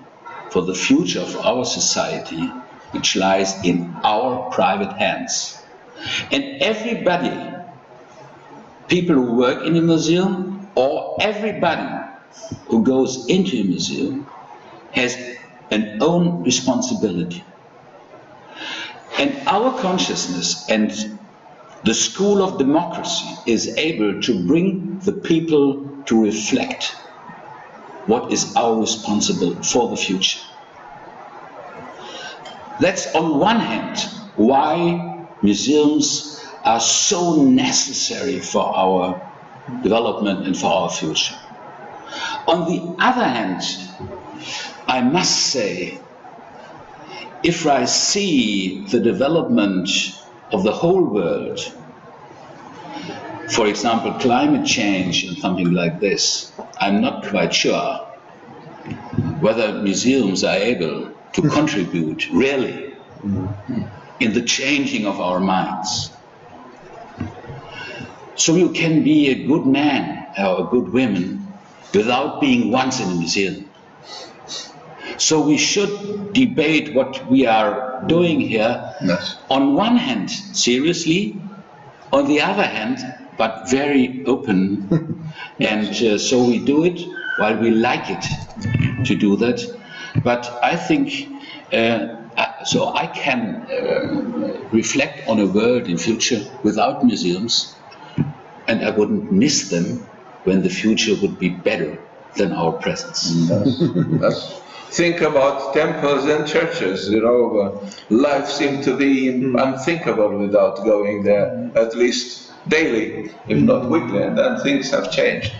for the future of our society, which lies in our private hands. And everybody, people who work in a museum or everybody who goes into a museum, has an own responsibility. And our consciousness and the school of democracy is able to bring the people to reflect what is our responsibility for the future. That's on one hand why museums are so necessary for our development and for our future. On the other hand, I must say, if I see the development of the whole world, for example, climate change and something like this, I'm not quite sure whether museums are able to contribute really in the changing of our minds. So you can be a good man or a good woman without being once in a museum. So we should debate what we are doing here. Yes. On one hand, seriously, on the other hand, but very open. And so we do it while we like it to do that. But I think, so I can reflect on a world in future without museums, and I wouldn't miss them when the future would be better than our presence. Yes. Think about temples and churches, life seemed to be unthinkable without going there, at least daily, if not weekly, and then things have changed.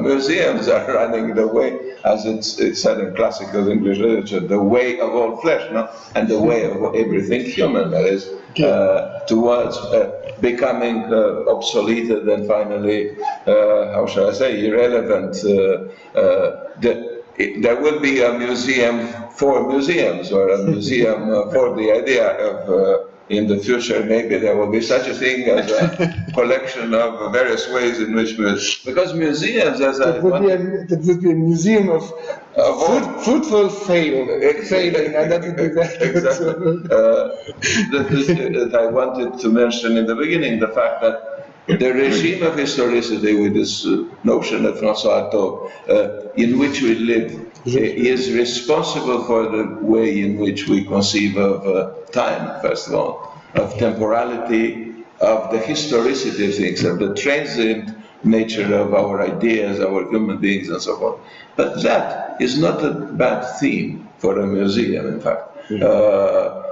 Museums are running the way, as it's said in classical English literature, the way of all flesh, no? And the way of everything human, that is, towards becoming obsolete and then finally, how shall I say, irrelevant. There will be a museum for museums, or a museum for the idea of, in the future, maybe there will be such a thing as a collection of various ways in which, because museums, as that would be a museum of fruitful failing, and that would be very exactly. That I wanted to mention in the beginning, the fact that the regime of historicity, with this notion that François taught, in which we live, is responsible for the way in which we conceive of time, first of all, of temporality, of the historicity of things, of the transient nature of our ideas, our human beings, and so on. But that is not a bad theme for a museum, in fact.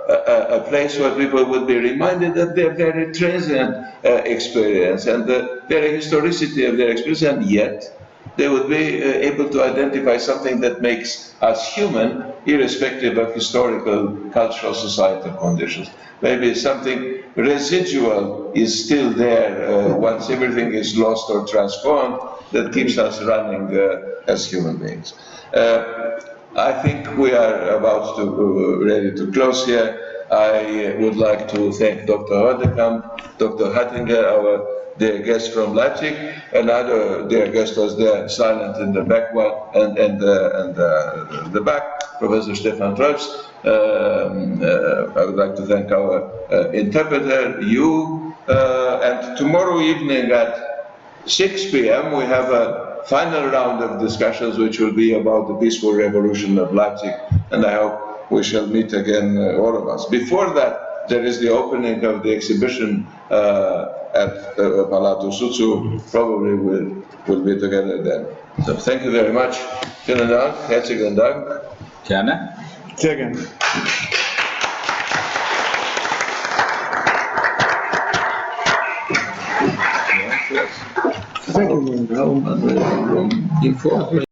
A place where people would be reminded of their very transient experience and the very historicity of their experience, and yet they would be able to identify something that makes us human, irrespective of historical, cultural, societal conditions. Maybe something residual is still there once everything is lost or transformed, that keeps us running as human beings. I think we are about to ready to close here. I would like to thank Dr. Hodekamp, Dr. Hattinger, our dear guest from Leipzig. Another dear guest was there, silent in the back one, and the back, Professor Stefan Treubs. I would like to thank our interpreter, you, and tomorrow evening at 6 p.m. we have a final round of discussions which will be about the peaceful revolution of Leipzig, and I hope we shall meet again, all of us. Before that, there is the opening of the exhibition at Palatul Suțu. Probably we'll be together then. So thank you very much. Vielen Dank, herzlichen Dank. Gerne. Sehr gerne. Yes. Thank you. Room,